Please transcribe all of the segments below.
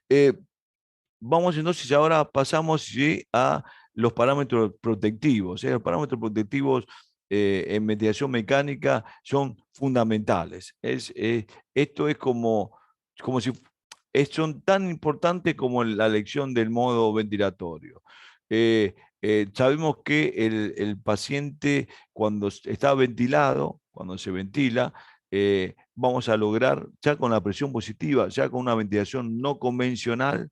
Eh, Vamos entonces ahora pasamos, ¿sí?, a los parámetros protectivos. Los parámetros protectivos en ventilación mecánica son fundamentales. Esto es como si son tan importantes como la elección del modo ventilatorio. Eh, Sabemos que el paciente cuando está ventilado, cuando se ventila, vamos a lograr ya con la presión positiva, ya con una ventilación no convencional,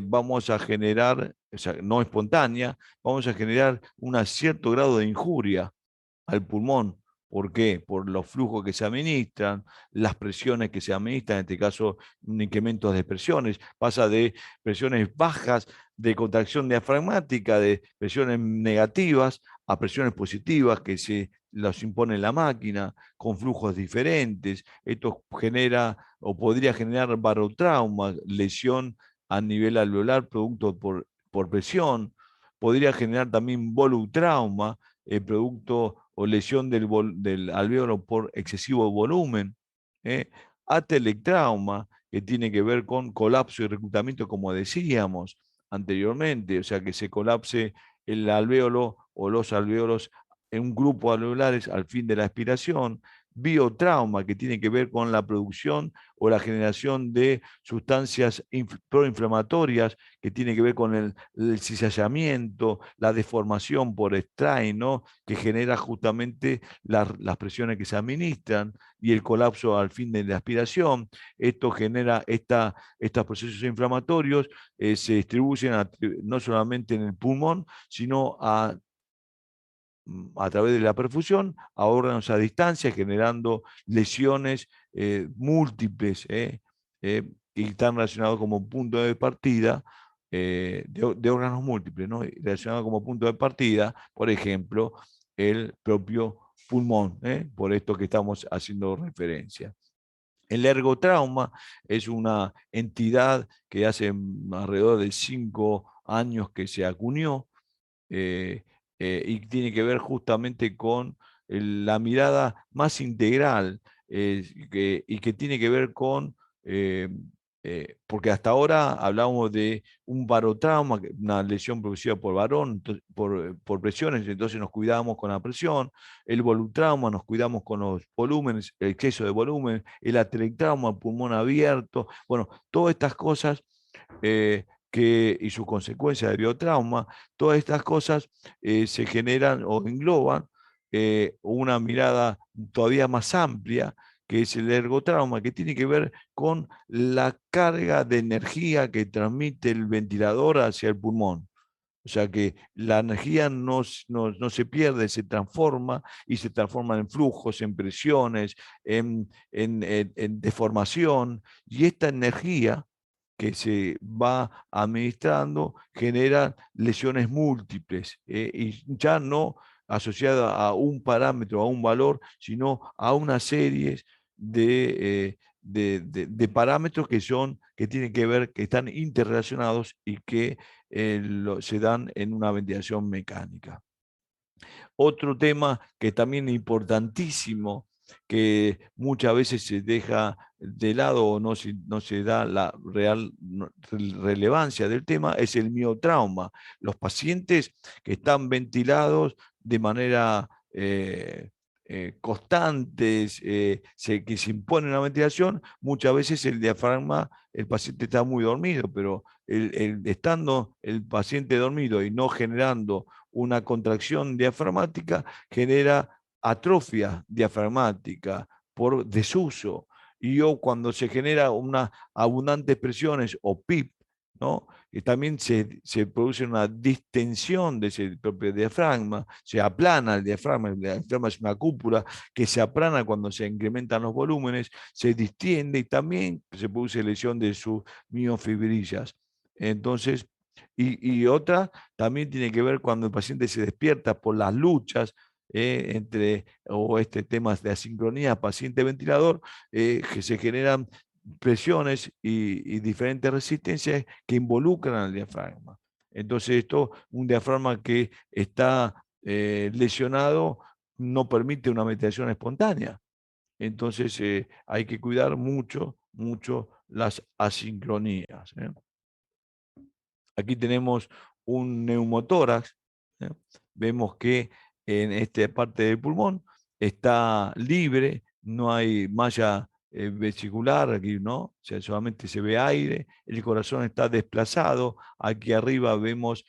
vamos a generar, o sea, no espontánea, vamos a generar un cierto grado de injuria al pulmón. ¿Por qué? Por los flujos que se administran, las presiones que se administran, en este caso, un incremento de presiones, pasa de presiones bajas de contracción diafragmática, de presiones negativas, a presiones positivas que se los impone la máquina, con flujos diferentes. Esto genera o podría generar barotrauma, lesión a nivel alveolar producto por presión. Podría generar también volutrauma, producto o lesión del alvéolo por excesivo volumen. ¿Eh? Atelectrauma, que tiene que ver con colapso y reclutamiento, como decíamos anteriormente, o sea, que se colapse el alvéolo o los alvéolos en un grupo alveolares al fin de la expiración. Biotrauma, que tiene que ver con la producción o la generación de sustancias proinflamatorias, que tiene que ver con el cizallamiento, la deformación por strain, ¿no?, que genera justamente las presiones que se administran y el colapso al fin de la aspiración. Esto genera estos procesos inflamatorios, se distribuyen no solamente en el pulmón, sino a través de la perfusión a órganos a distancia, generando lesiones múltiples, y están relacionados como punto de partida de órganos múltiples, ¿no? Relacionados como punto de partida, por ejemplo, el propio pulmón, por esto que estamos haciendo referencia. El ergotrauma es una entidad que hace alrededor de 5 años que se acuñó, eh, y tiene que ver justamente con la mirada más integral, y que tiene que ver con, eh, porque hasta ahora hablábamos de un barotrauma, una lesión producida por varón, por presiones, entonces nos cuidamos con la presión. El volutrauma, nos cuidamos con los volúmenes, el exceso de volumen. El atelectrauma, pulmón abierto. Bueno, todas estas cosas, y sus consecuencias de biotrauma, todas estas cosas se generan o engloban una mirada todavía más amplia, que es el ergotrauma, que tiene que ver con la carga de energía que transmite el ventilador hacia el pulmón. O sea que la energía no se pierde, se transforma, y se transforma en flujos, en presiones, en deformación. Y esta energía que se va administrando genera lesiones múltiples, y ya no asociada a un parámetro, a un valor, sino a una serie de parámetros que tienen que ver, que están interrelacionados y que se dan en una ventilación mecánica. Otro tema que también es importantísimo, que muchas veces se deja de lado o no se da la real relevancia del tema, es el miotrauma. Los pacientes que están ventilados de manera constantes, que se impone una ventilación, muchas veces el diafragma, el paciente está muy dormido, pero estando el paciente dormido y no generando una contracción diafragmática, genera atrofia diafragmática por desuso. Y cuando se genera unas abundantes presiones o PIP, ¿no?, y también se produce una distensión de ese propio diafragma, se aplana el diafragma es una cúpula que se aplana cuando se incrementan los volúmenes, se distiende y también se produce lesión de sus miofibrillas. Entonces, y otra también tiene que ver cuando el paciente se despierta por las luchas o temas de asincronía paciente-ventilador, que se generan presiones y diferentes resistencias que involucran al diafragma. Entonces, un diafragma que está lesionado no permite una ventilación espontánea. Entonces, hay que cuidar mucho, mucho las asincronías. Aquí tenemos un neumotórax. ¿eh? Vemos que en esta parte del pulmón está libre, no hay malla vesicular, aquí no, o sea, solamente se ve aire, el corazón está desplazado, aquí arriba vemos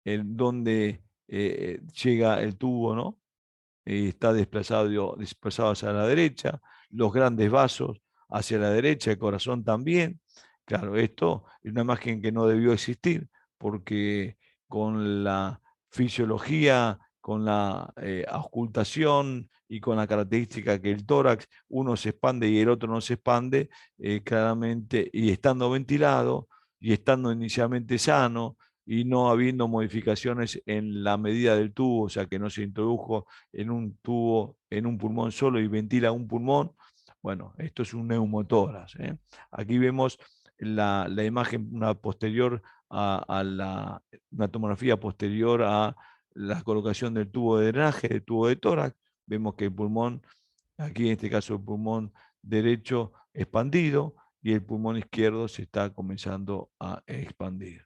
donde llega el tubo, ¿no? Está desplazado hacia la derecha, los grandes vasos hacia la derecha, el corazón también. Claro, esto es una imagen que no debió existir, porque con la fisiología, con la auscultación y con la característica que el tórax, uno se expande y el otro no se expande, claramente, y estando ventilado y estando inicialmente sano, y no habiendo modificaciones en la medida del tubo, o sea que no se introdujo en un tubo, en un pulmón solo y ventila un pulmón. Bueno, esto es un neumotórax. Aquí vemos la imagen, una posterior una tomografía posterior a la colocación del tubo de drenaje, del tubo de tórax. Vemos que el pulmón, aquí en este caso el pulmón derecho expandido y el pulmón izquierdo se está comenzando a expandir.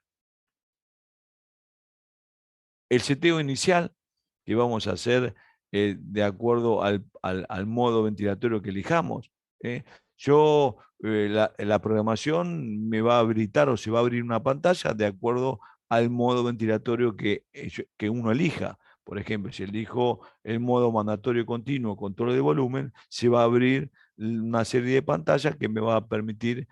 El seteo inicial que vamos a hacer de acuerdo al modo ventilatorio que elijamos. ¿eh? La programación me va a habilitar o se va a abrir una pantalla de acuerdo al modo ventilatorio que uno elija. Por ejemplo, si elijo el modo mandatorio continuo, control de volumen, se va a abrir una serie de pantallas que me va a permitir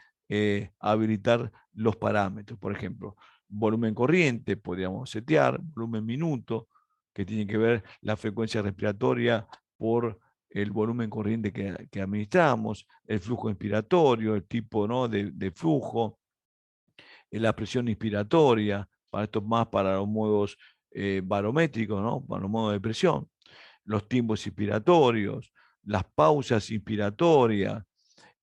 habilitar los parámetros. Por ejemplo, volumen corriente, podríamos setear, volumen minuto, que tiene que ver la frecuencia respiratoria por el volumen corriente que administramos, el flujo inspiratorio, el tipo, ¿no?, de flujo, la presión inspiratoria, para esto más para los modos barométricos, ¿no?, para los modos de presión, los tiempos inspiratorios, las pausas inspiratorias,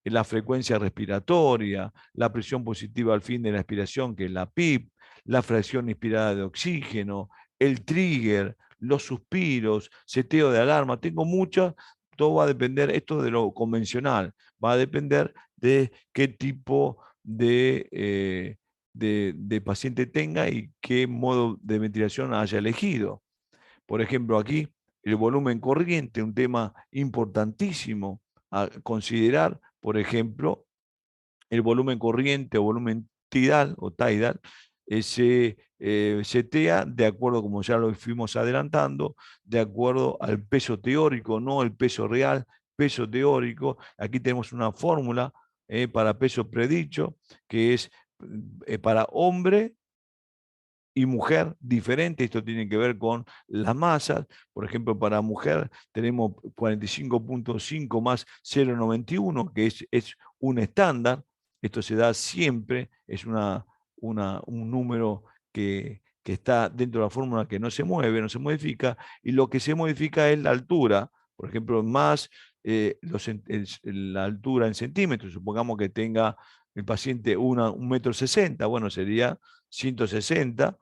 la frecuencia respiratoria, la presión positiva al fin de la expiración, que es la PIP, la fracción inspirada de oxígeno, el trigger, los suspiros, seteo de alarma. Tengo muchas, todo va a depender, esto de lo convencional, va a depender de qué tipo de paciente tenga y qué modo de ventilación haya elegido. Por ejemplo, aquí el volumen corriente, un tema importantísimo a considerar, por ejemplo, el volumen corriente o volumen tidal se setea de acuerdo, como ya lo fuimos adelantando, de acuerdo al peso teórico, no el peso real, peso teórico. Aquí tenemos una fórmula para peso predicho, que es para hombre y mujer diferente. Esto tiene que ver con las masas. Por ejemplo, para mujer tenemos 45.5 más 0,91, que es un estándar. Esto se da siempre, es un número que está dentro de la fórmula, que no se mueve, no se modifica, y lo que se modifica es la altura. Por ejemplo, más la altura en centímetros. Supongamos que tenga el paciente 1,60 m, bueno, sería 160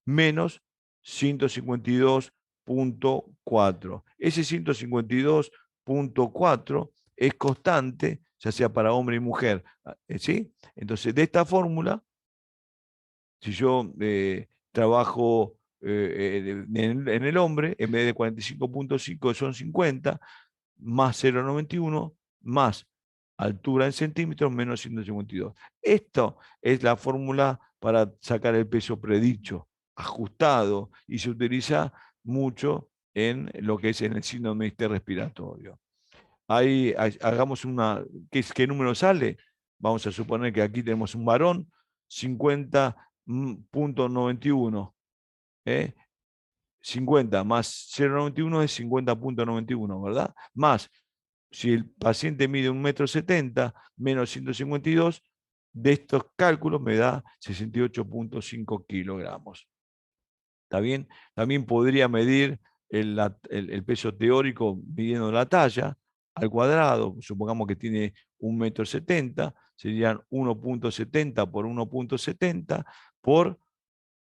menos 152.4. Ese 152.4 es constante, ya sea para hombre y mujer. ¿Sí? Entonces, de esta fórmula, si yo trabajo en el hombre, en vez de 45.5 son 50, más 0,91, más altura en centímetros, menos 152. Esto es la fórmula para sacar el peso predicho, ajustado, y se utiliza mucho en lo que es en el síndrome respiratorio. Ahí hagamos ¿qué número sale? Vamos a suponer que aquí tenemos un varón, 50.91. 50 más 0,91 es 50.91, ¿verdad? Más, si el paciente mide 1,70 m menos 152, de estos cálculos me da 68.5 kilogramos. ¿Está bien? También podría medir el peso teórico midiendo la talla al cuadrado. Supongamos que tiene 1,70 m, serían 1,70 por 1,70 por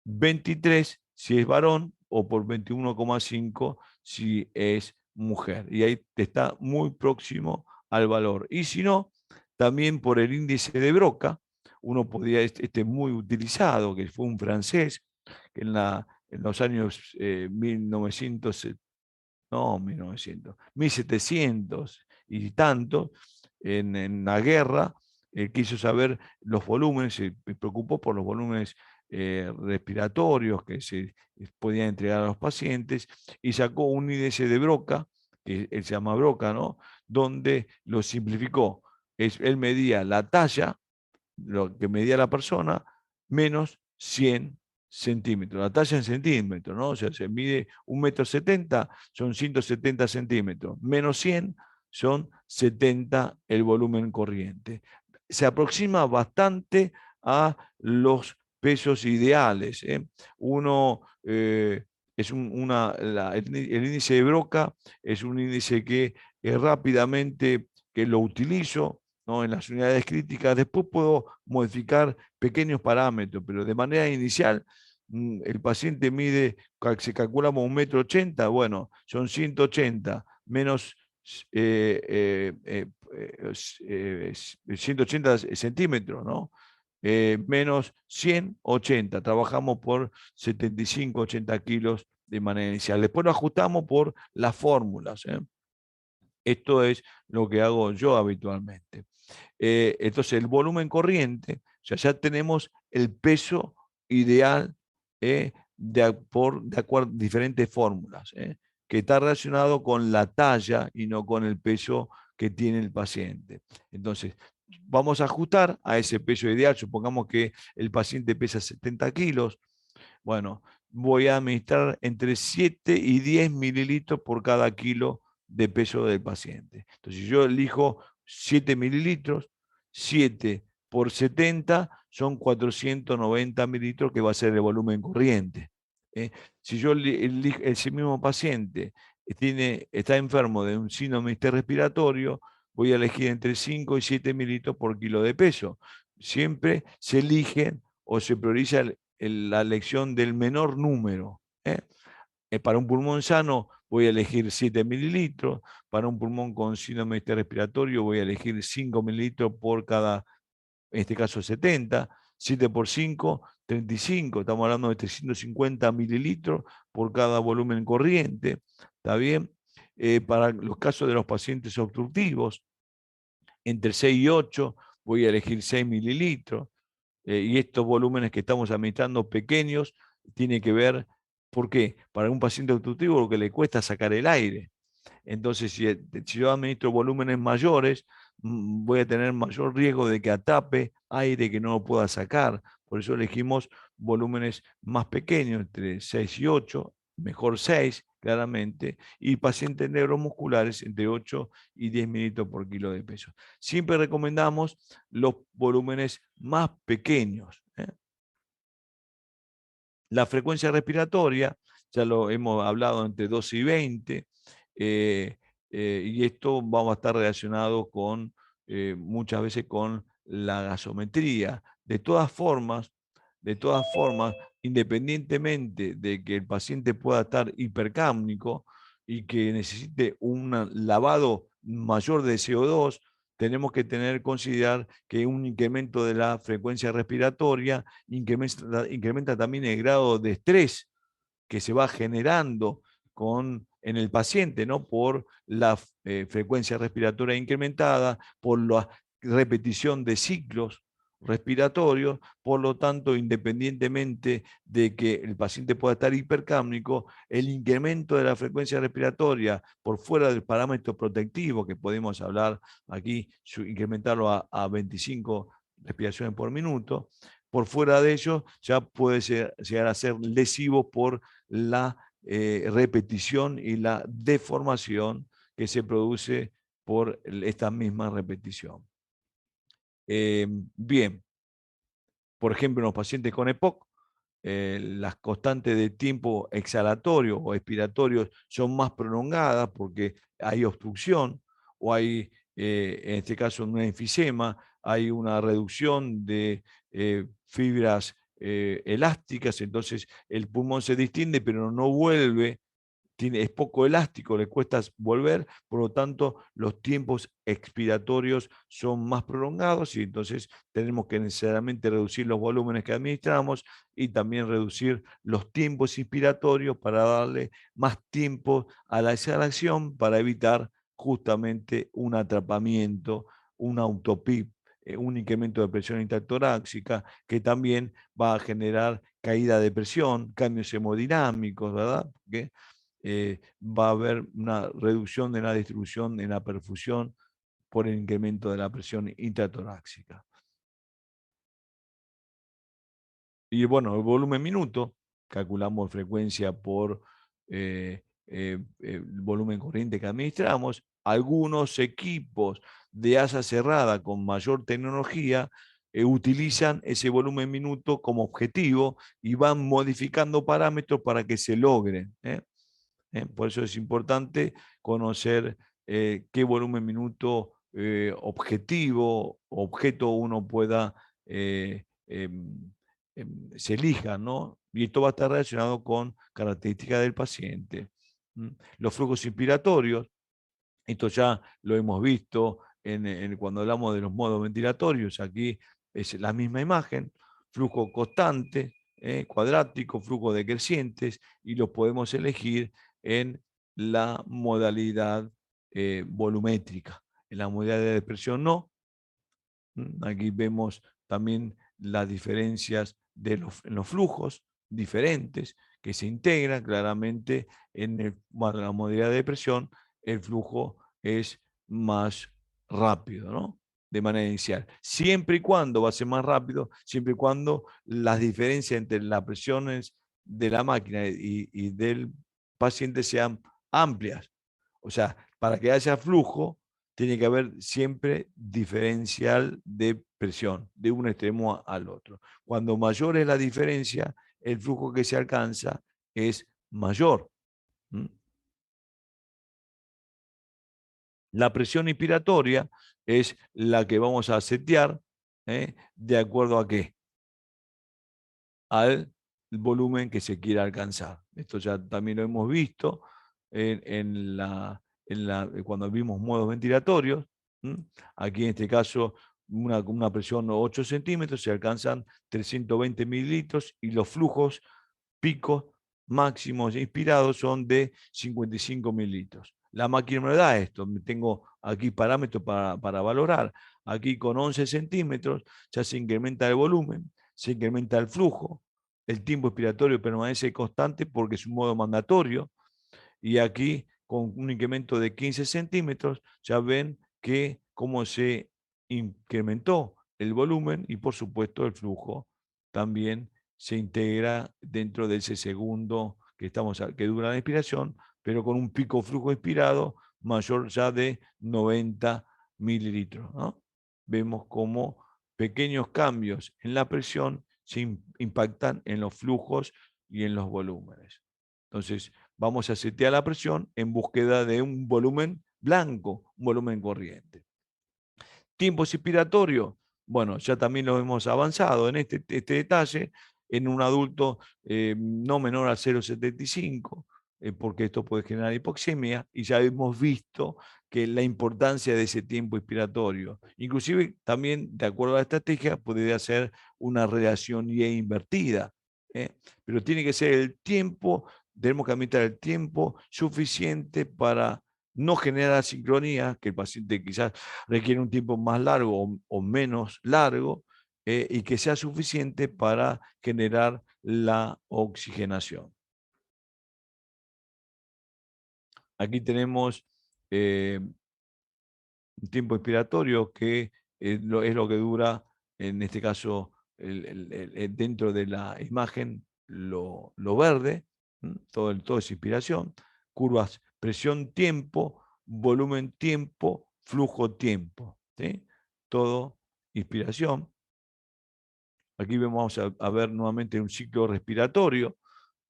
23 si es varón o por 21,5 si es mujer. Y ahí está muy próximo al valor. Y si no, también por el índice de Broca. Uno podría, este muy utilizado, que fue un francés, que en los años 1900, no, 1900, 1700 y tanto, en la guerra, quiso saber los volúmenes, se preocupó por los volúmenes respiratorios que se podían entregar a los pacientes y sacó un índice de Broca, que él se llama Broca, ¿no? Donde lo simplificó. Él medía la talla, lo que medía la persona, menos 100 centímetros. La talla en centímetros, ¿no? O sea, se mide 1,70 m, son 170 centímetros. Menos 100 son 70 el volumen corriente. Se aproxima bastante a los pesos ideales. Uno es el índice de Broca es un índice que rápidamente que lo utilizo, ¿no? En las unidades críticas. Después puedo modificar pequeños parámetros, pero de manera inicial el paciente se calcula como 1,80 m, bueno, son 180 menos 180 centímetros, ¿no? Menos 180, trabajamos por 75, 80 kilos de manera inicial. Después lo ajustamos por las fórmulas. Esto es lo que hago yo habitualmente. Entonces, el volumen corriente, o sea, ya tenemos el peso ideal de acuerdo a diferentes fórmulas, que está relacionado con la talla y no con el peso que tiene el paciente. Entonces, vamos a ajustar a ese peso ideal. Supongamos que el paciente pesa 70 kilos. Bueno, voy a administrar entre 7 y 10 mililitros por cada kilo de peso del paciente. Entonces, si yo elijo 7 mililitros, 7 por 70 son 490 mililitros, que va a ser el volumen corriente. Si yo elijo, ese mismo paciente está enfermo de un síndrome interrespiratorio, voy a elegir entre 5 y 7 mililitros por kilo de peso. Siempre se eligen o se prioriza la elección del menor número. Para un pulmón sano voy a elegir 7 mililitros, para un pulmón con síndrome interrespiratorio voy a elegir 5 mililitros por cada, en este caso 70, 7 por 5, 35, estamos hablando de 350 mililitros por cada volumen corriente, ¿está bien? Para los casos de los pacientes obstructivos, entre 6 y 8 voy a elegir 6 mililitros, y estos volúmenes que estamos administrando pequeños, tiene que ver, ¿por qué? Para un paciente obstructivo lo que le cuesta sacar el aire. Entonces, si yo administro volúmenes mayores, voy a tener mayor riesgo de que atape aire que no lo pueda sacar. Por eso elegimos volúmenes más pequeños, entre 6 y 8, mejor 6, claramente, y pacientes neuromusculares entre 8 y 10 mililitros por kilo de peso. Siempre recomendamos los volúmenes más pequeños. La frecuencia respiratoria, ya lo hemos hablado, entre 12 y 20, y esto vamos a estar relacionado con muchas veces con la gasometría. De todas formas, independientemente de que el paciente pueda estar hipercápnico y que necesite un lavado mayor de CO2, tenemos que considerar que un incremento de la frecuencia respiratoria incrementa también el grado de estrés que se va generando en el paciente, ¿no? Por la frecuencia respiratoria incrementada, por la repetición de ciclos respiratorios. Por lo tanto, independientemente de que el paciente pueda estar hipercápnico, el incremento de la frecuencia respiratoria por fuera del parámetro protectivo, que podemos hablar aquí, incrementarlo a 25 respiraciones por minuto, por fuera de ello ya puede llegar a ser lesivo por la repetición y la deformación que se produce por esta misma repetición. Bien, por ejemplo, en los pacientes con EPOC, las constantes de tiempo exhalatorio o expiratorio son más prolongadas porque hay obstrucción o hay, en este caso, un enfisema, hay una reducción de fibras elásticas, entonces el pulmón se distiende, pero no vuelve es poco elástico, le cuesta volver, por lo tanto los tiempos expiratorios son más prolongados y entonces tenemos que necesariamente reducir los volúmenes que administramos y también reducir los tiempos inspiratorios para darle más tiempo a la exhalación para evitar justamente un atrapamiento, un autopip, un incremento de presión intratorácica que también va a generar caída de presión, cambios hemodinámicos, ¿verdad? Porque va a haber una reducción de la distribución en la perfusión por el incremento de la presión intratorácica. Y bueno, el volumen minuto, calculamos frecuencia por el volumen corriente que administramos. Algunos equipos de asa cerrada con mayor tecnología utilizan ese volumen minuto como objetivo y van modificando parámetros para que se logren. Por eso es importante conocer qué volumen minuto objetivo, objeto uno pueda, se elija, ¿no? Y esto va a estar relacionado con características del paciente. Los flujos inspiratorios, esto ya lo hemos visto cuando hablamos de los modos ventilatorios. Aquí es la misma imagen, flujo constante, cuadrático, flujo decrecientes, y los podemos elegir en la modalidad volumétrica. En la modalidad de presión no. Aquí vemos también las diferencias en los flujos diferentes que se integran claramente bueno, la modalidad de presión. El flujo es más rápido, ¿no? De manera inicial. Siempre y cuando va a ser más rápido, siempre y cuando las diferencias entre las presiones de la máquina y del paciente sean amplias. O sea, para que haya flujo, tiene que haber siempre diferencial de presión de un extremo al otro. Cuando mayor es la diferencia, el flujo que se alcanza es mayor. La presión inspiratoria es la que vamos a setear de acuerdo a qué, al volumen que se quiera alcanzar. Esto ya también lo hemos visto cuando vimos modos ventilatorios. Aquí en este caso, una presión de 8 centímetros, se alcanzan 320 mililitros y los flujos picos máximos inspirados son de 55 mililitros. La máquina me da esto, tengo aquí parámetros para valorar. Aquí con 11 centímetros ya se incrementa el volumen, se incrementa el flujo, el tiempo expiratorio permanece constante porque es un modo mandatorio, y aquí con un incremento de 15 centímetros ya ven que cómo se incrementó el volumen y por supuesto el flujo también se integra dentro de ese segundo que dura la inspiración, pero con un pico flujo inspirado mayor ya de 90 mililitros, ¿no? Vemos cómo pequeños cambios en la presión se impactan en los flujos y en los volúmenes. Entonces, vamos a setear la presión en búsqueda de un volumen blanco, un volumen corriente. Tiempos expiratorios, bueno, ya también lo hemos avanzado en este detalle, en un adulto no menor a 0,75, porque esto puede generar hipoxemia, y ya hemos visto que la importancia de ese tiempo expiratorio. Inclusive también, de acuerdo a la estrategia, podría ser una relación Y invertida, pero tiene que ser el tiempo, tenemos que administrar el tiempo suficiente para no generar sincronía, que el paciente quizás requiere un tiempo más largo o menos largo, y que sea suficiente para generar la oxigenación. Aquí tenemos un tiempo expiratorio que es lo que dura, en este caso, dentro de la imagen, lo verde, todo es inspiración, curvas presión-tiempo, volumen-tiempo, flujo-tiempo, ¿sí? Todo inspiración. Aquí vamos a ver nuevamente un ciclo respiratorio.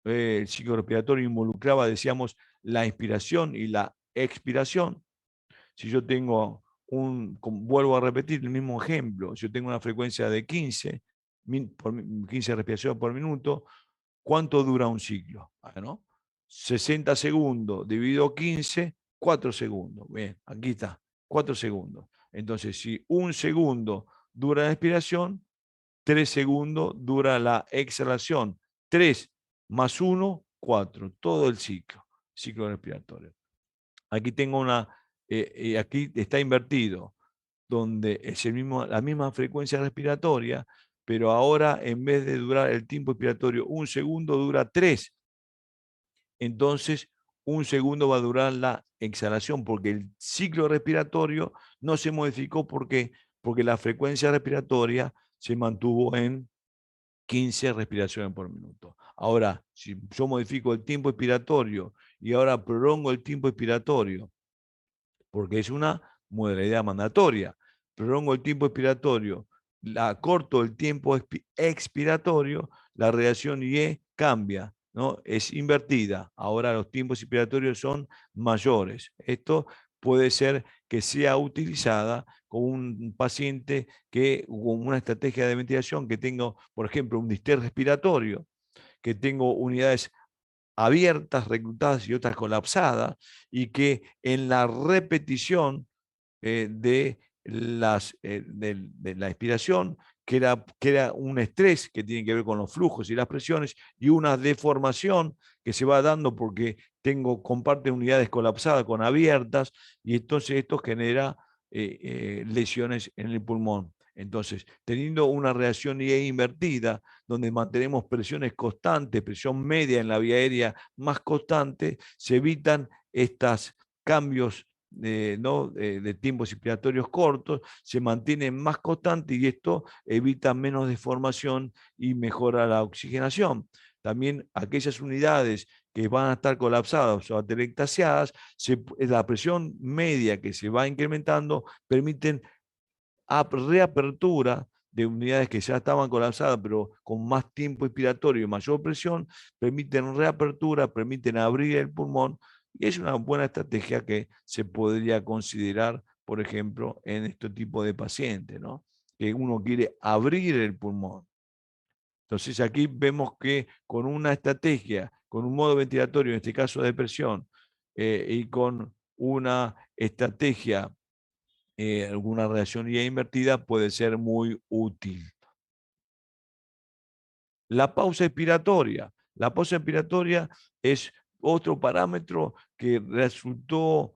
El ciclo respiratorio involucraba, decíamos, la inspiración y la expiración. Si yo tengo vuelvo a repetir el mismo ejemplo, si yo tengo una frecuencia de 15 respiraciones por minuto, ¿cuánto dura un ciclo? ¿No? 60 segundos dividido 15, 4 segundos. Bien, aquí está, 4 segundos. Entonces, si un segundo dura la expiración, 3 segundos dura la exhalación. 3 más 1, 4. Todo el ciclo respiratorio. Aquí tengo aquí está invertido, donde es la misma frecuencia respiratoria, pero ahora en vez de durar el tiempo expiratorio un segundo, dura 3. Entonces, un segundo va a durar la exhalación, porque el ciclo respiratorio no se modificó. ¿Por qué? Porque la frecuencia respiratoria se mantuvo en 15 respiraciones por minuto. Ahora, si yo modifico el tiempo expiratorio y ahora prolongo el tiempo expiratorio, porque es una modalidad mandatoria, prolongo el tiempo expiratorio, corto el tiempo expiratorio, la reacción IE cambia, ¿no? Es invertida. Ahora los tiempos expiratorios son mayores. Esto puede ser que sea utilizada con un paciente con una estrategia de ventilación que tenga, por ejemplo, un distrés respiratorio, que tengo unidades abiertas, reclutadas y otras colapsadas, y que en la repetición de la expiración, que era un estrés que tiene que ver con los flujos y las presiones, y una deformación que se va dando porque comparte unidades colapsadas con abiertas, y entonces esto genera lesiones en el pulmón. Entonces, teniendo una reacción IE invertida, donde mantenemos presiones constantes, presión media en la vía aérea más constante, se evitan estos cambios de tiempos expiratorios cortos, se mantiene más constante y esto evita menos deformación y mejora la oxigenación. También aquellas unidades que van a estar colapsadas o atelectasiadas, la presión media que se va incrementando permiten reapertura de unidades que ya estaban colapsadas, pero con más tiempo expiratorio y mayor presión, permiten reapertura, permiten abrir el pulmón, y es una buena estrategia que se podría considerar, por ejemplo, en este tipo de pacientes, ¿no? Que uno quiere abrir el pulmón. Entonces aquí vemos que con una estrategia, con un modo ventilatorio, en este caso de presión, y con una estrategia alguna reacción IA invertida puede ser muy útil. La pausa expiratoria. La pausa expiratoria es otro parámetro que resultó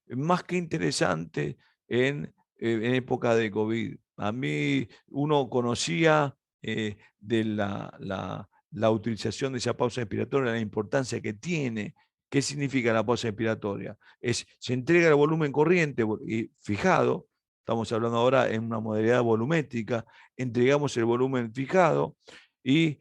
más que interesante en época de COVID. A mí uno conocía de la utilización de esa pausa expiratoria, la importancia que tiene. ¿Qué significa la pausa expiratoria? Se entrega el volumen corriente y fijado, estamos hablando ahora en una modalidad volumétrica, entregamos el volumen fijado y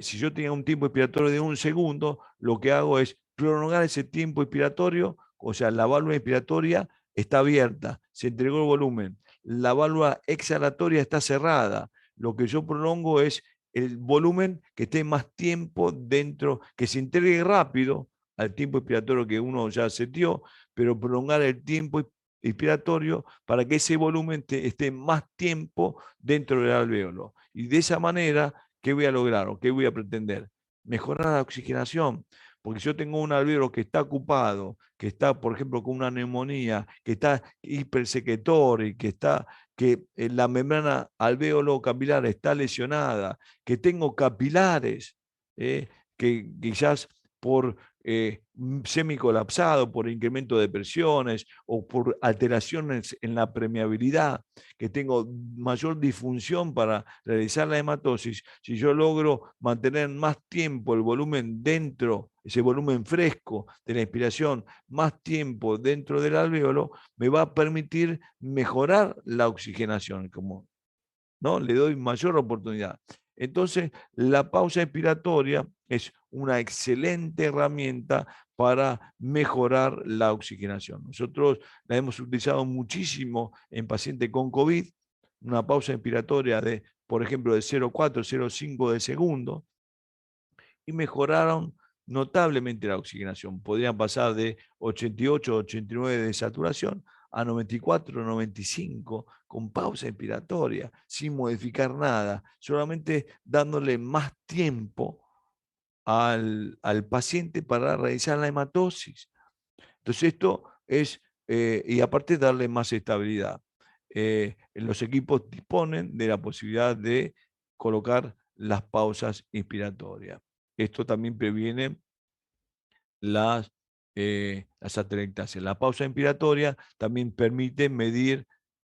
si yo tenía un tiempo expiratorio de un segundo, lo que hago es prolongar ese tiempo expiratorio, o sea, la válvula expiratoria está abierta, se entregó el volumen, la válvula exhalatoria está cerrada. Lo que yo prolongo es el volumen que esté más tiempo dentro, que se entregue rápido al tiempo expiratorio que uno ya setió, pero prolongar el tiempo expiratorio para que ese volumen esté más tiempo dentro del alvéolo. Y de esa manera, ¿qué voy a lograr o qué voy a pretender? Mejorar la oxigenación. Porque si yo tengo un alvéolo que está ocupado, que está, por ejemplo, con una neumonía, que está hipersecretor y que la membrana alvéolo capilar está lesionada, que tengo capilares, que quizás por semicolapsado, por incremento de presiones o por alteraciones en la permeabilidad, que tengo mayor disfunción para realizar la hematosis, si yo logro mantener más tiempo el volumen dentro, ese volumen fresco de la inspiración, más tiempo dentro del alvéolo, me va a permitir mejorar la oxigenación, ¿no? Le doy mayor oportunidad. Entonces, la pausa expiratoria es una excelente herramienta para mejorar la oxigenación. Nosotros la hemos utilizado muchísimo en pacientes con COVID, una pausa expiratoria de, por ejemplo, de 0,4, 0,5 de segundo, y mejoraron notablemente la oxigenación. Podrían pasar de 88, 89 de saturación a 94, 95 con pausa expiratoria, sin modificar nada, solamente dándole más tiempo al paciente para realizar la hematosis. Entonces esto es, y aparte darle más estabilidad. Los equipos disponen de la posibilidad de colocar las pausas inspiratorias. Esto también previene las atelectasias. La pausa inspiratoria también permite medir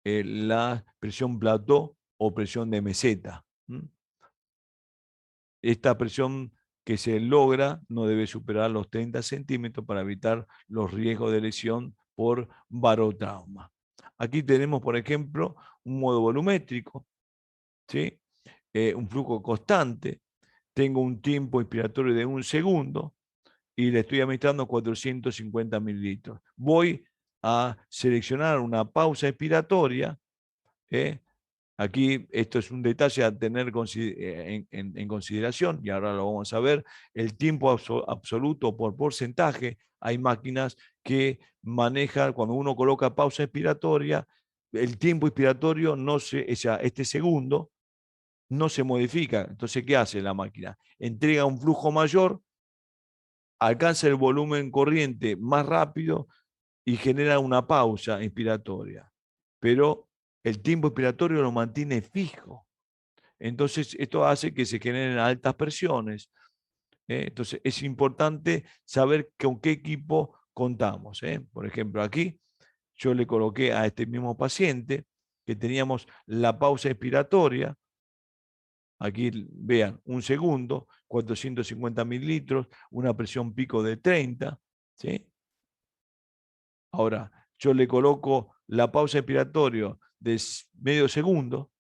la presión plató o presión de meseta. Esta presión que se logra no debe superar los 30 centímetros para evitar los riesgos de lesión por barotrauma. Aquí tenemos, por ejemplo, un modo volumétrico, ¿sí? Un flujo constante. Tengo un tiempo inspiratorio de 1 segundo y le estoy administrando 450 mililitros. Voy a seleccionar una pausa expiratoria. Aquí esto es un detalle a tener en consideración y ahora lo vamos a ver. El tiempo absoluto por porcentaje. Hay máquinas que manejan, cuando uno coloca pausa expiratoria, el tiempo expiratorio no se, o sea, este segundo no se modifica. Entonces, ¿qué hace la máquina? Entrega un flujo mayor, alcanza el volumen corriente más rápido y genera una pausa inspiratoria. Pero el tiempo inspiratorio lo mantiene fijo. Entonces, esto hace que se generen altas presiones. Entonces, es importante saber con qué equipo contamos. Por ejemplo, aquí yo le coloqué a este mismo paciente que teníamos la pausa expiratoria. Aquí vean, 1 segundo, 450 mililitros, una presión pico de 30. ¿Sí? Ahora, yo le coloco la pausa expiratoria de medio segundo,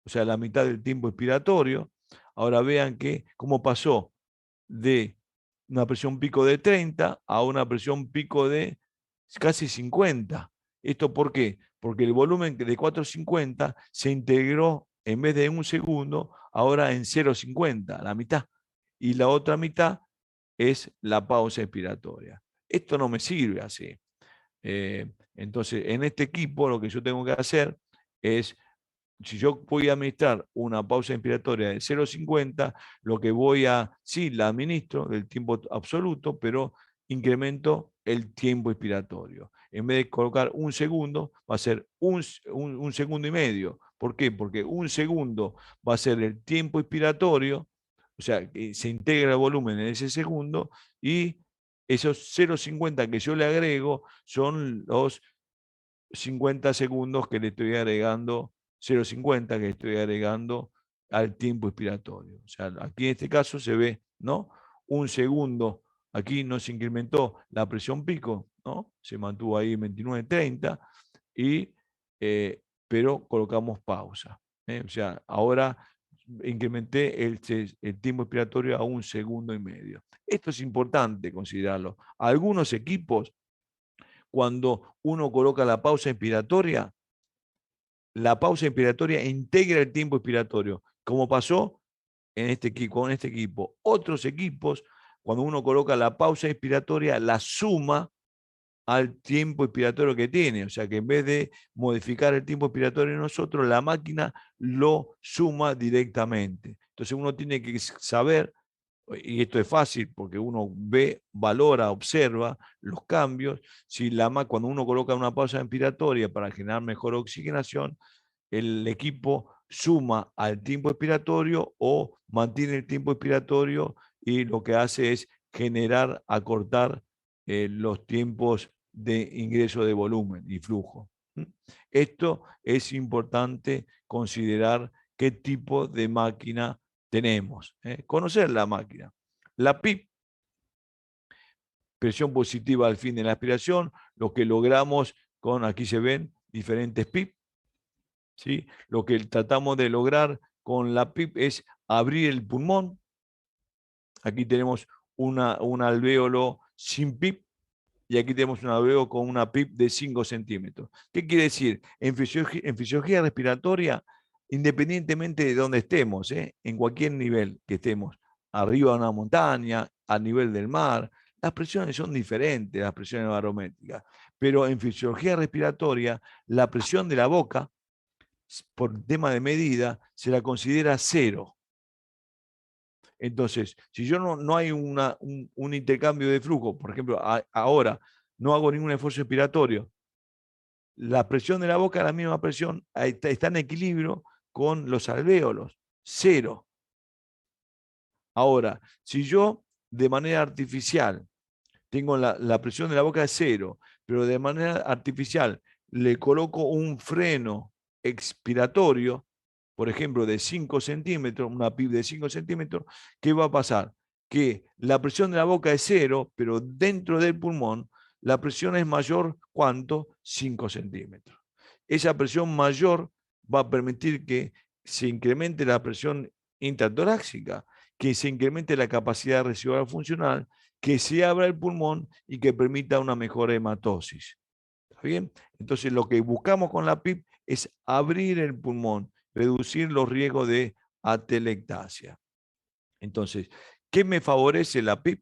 o sea, la mitad del tiempo expiratorio. Ahora vean que cómo pasó de una presión pico de 30 a una presión pico de casi 50. ¿Esto por qué? Porque el volumen de 450 se integró en vez de 1 segundo, ahora en 0,50, la mitad. Y la otra mitad es la pausa expiratoria. Esto no me sirve así. Entonces, en este equipo lo que yo tengo que hacer es, si yo voy a administrar una pausa inspiratoria de 0,50, lo que sí, la administro del tiempo absoluto, pero incremento el tiempo inspiratorio. En vez de colocar 1 segundo, va a ser un segundo y medio. ¿Por qué? Porque 1 segundo va a ser el tiempo inspiratorio, o sea, que se integra el volumen en ese segundo, y esos 0,50 que yo le agrego son los 50 segundos que le estoy agregando, 0,50 que le estoy agregando al tiempo expiratorio. O sea, aquí en este caso se ve, ¿no? 1 segundo, aquí no se incrementó la presión pico, ¿no? Se mantuvo ahí 29-30, pero colocamos pausa. O sea, ahora incrementé el tiempo expiratorio a 1 segundo y medio. Esto es importante considerarlo. Algunos equipos, cuando uno coloca la pausa inspiratoria integra el tiempo expiratorio, como pasó con este equipo. Otros equipos, cuando uno coloca la pausa inspiratoria, la suma al tiempo expiratorio que tiene. O sea que en vez de modificar el tiempo expiratorio nosotros, la máquina lo suma directamente. Entonces uno tiene que saber, y esto es fácil porque uno ve, valora, observa los cambios. Cuando uno coloca una pausa inspiratoria para generar mejor oxigenación, el equipo suma al tiempo expiratorio o mantiene el tiempo expiratorio y lo que hace es acortar los tiempos de ingreso de volumen y flujo. Esto es importante considerar qué tipo de máquina tenemos. Conocer la máquina. La PIP, presión positiva al fin de la aspiración, lo que logramos aquí se ven diferentes PIP. ¿Sí? Lo que tratamos de lograr con la PIP es abrir el pulmón. Aquí tenemos un alvéolo sin PIP y aquí tenemos un alvéolo con una PIP de 5 centímetros. ¿Qué quiere decir? En fisiología respiratoria, independientemente de dónde estemos, en cualquier nivel que estemos, arriba de una montaña, a nivel del mar, las presiones son diferentes, las presiones barométricas. Pero en fisiología respiratoria, la presión de la boca, por tema de medida, se la considera 0. Entonces, si yo no hay un intercambio de flujo, por ejemplo, ahora no hago ningún esfuerzo expiratorio, la presión de la boca es la misma presión, está en equilibrio con los alvéolos, cero. Ahora, si yo de manera artificial tengo la presión de la boca de cero, pero de manera artificial le coloco un freno expiratorio, por ejemplo, de 5 centímetros, una PIB de 5 centímetros, ¿qué va a pasar? Que la presión de la boca es cero, pero dentro del pulmón la presión es mayor, ¿cuánto? 5 centímetros. Esa presión mayor va a permitir que se incremente la presión intratorácica, que se incremente la capacidad residual funcional, que se abra el pulmón y que permita una mejor hematosis. ¿Está bien? Entonces, lo que buscamos con la PIP es abrir el pulmón, reducir los riesgos de atelectasia. Entonces, ¿qué me favorece la PIP?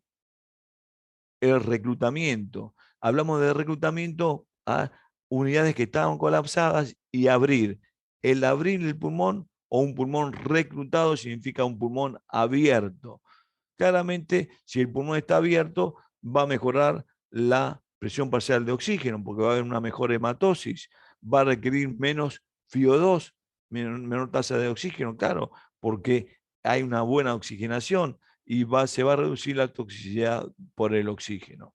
El reclutamiento. Hablamos de reclutamiento a unidades que estaban colapsadas y abrir. El abrir el pulmón o un pulmón reclutado significa un pulmón abierto. Claramente, si el pulmón está abierto, va a mejorar la presión parcial de oxígeno, porque va a haber una mejor hematosis, va a requerir menos FiO2, menor tasa de oxígeno, claro, porque hay una buena oxigenación y se va a reducir la toxicidad por el oxígeno.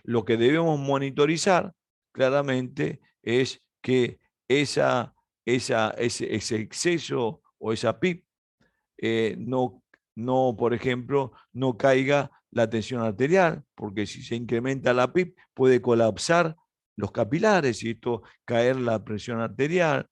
Lo que debemos monitorizar claramente es que ese exceso o esa PIP por ejemplo, no caiga la tensión arterial, porque si se incrementa la PIP puede colapsar los capilares y esto caer la presión arterial,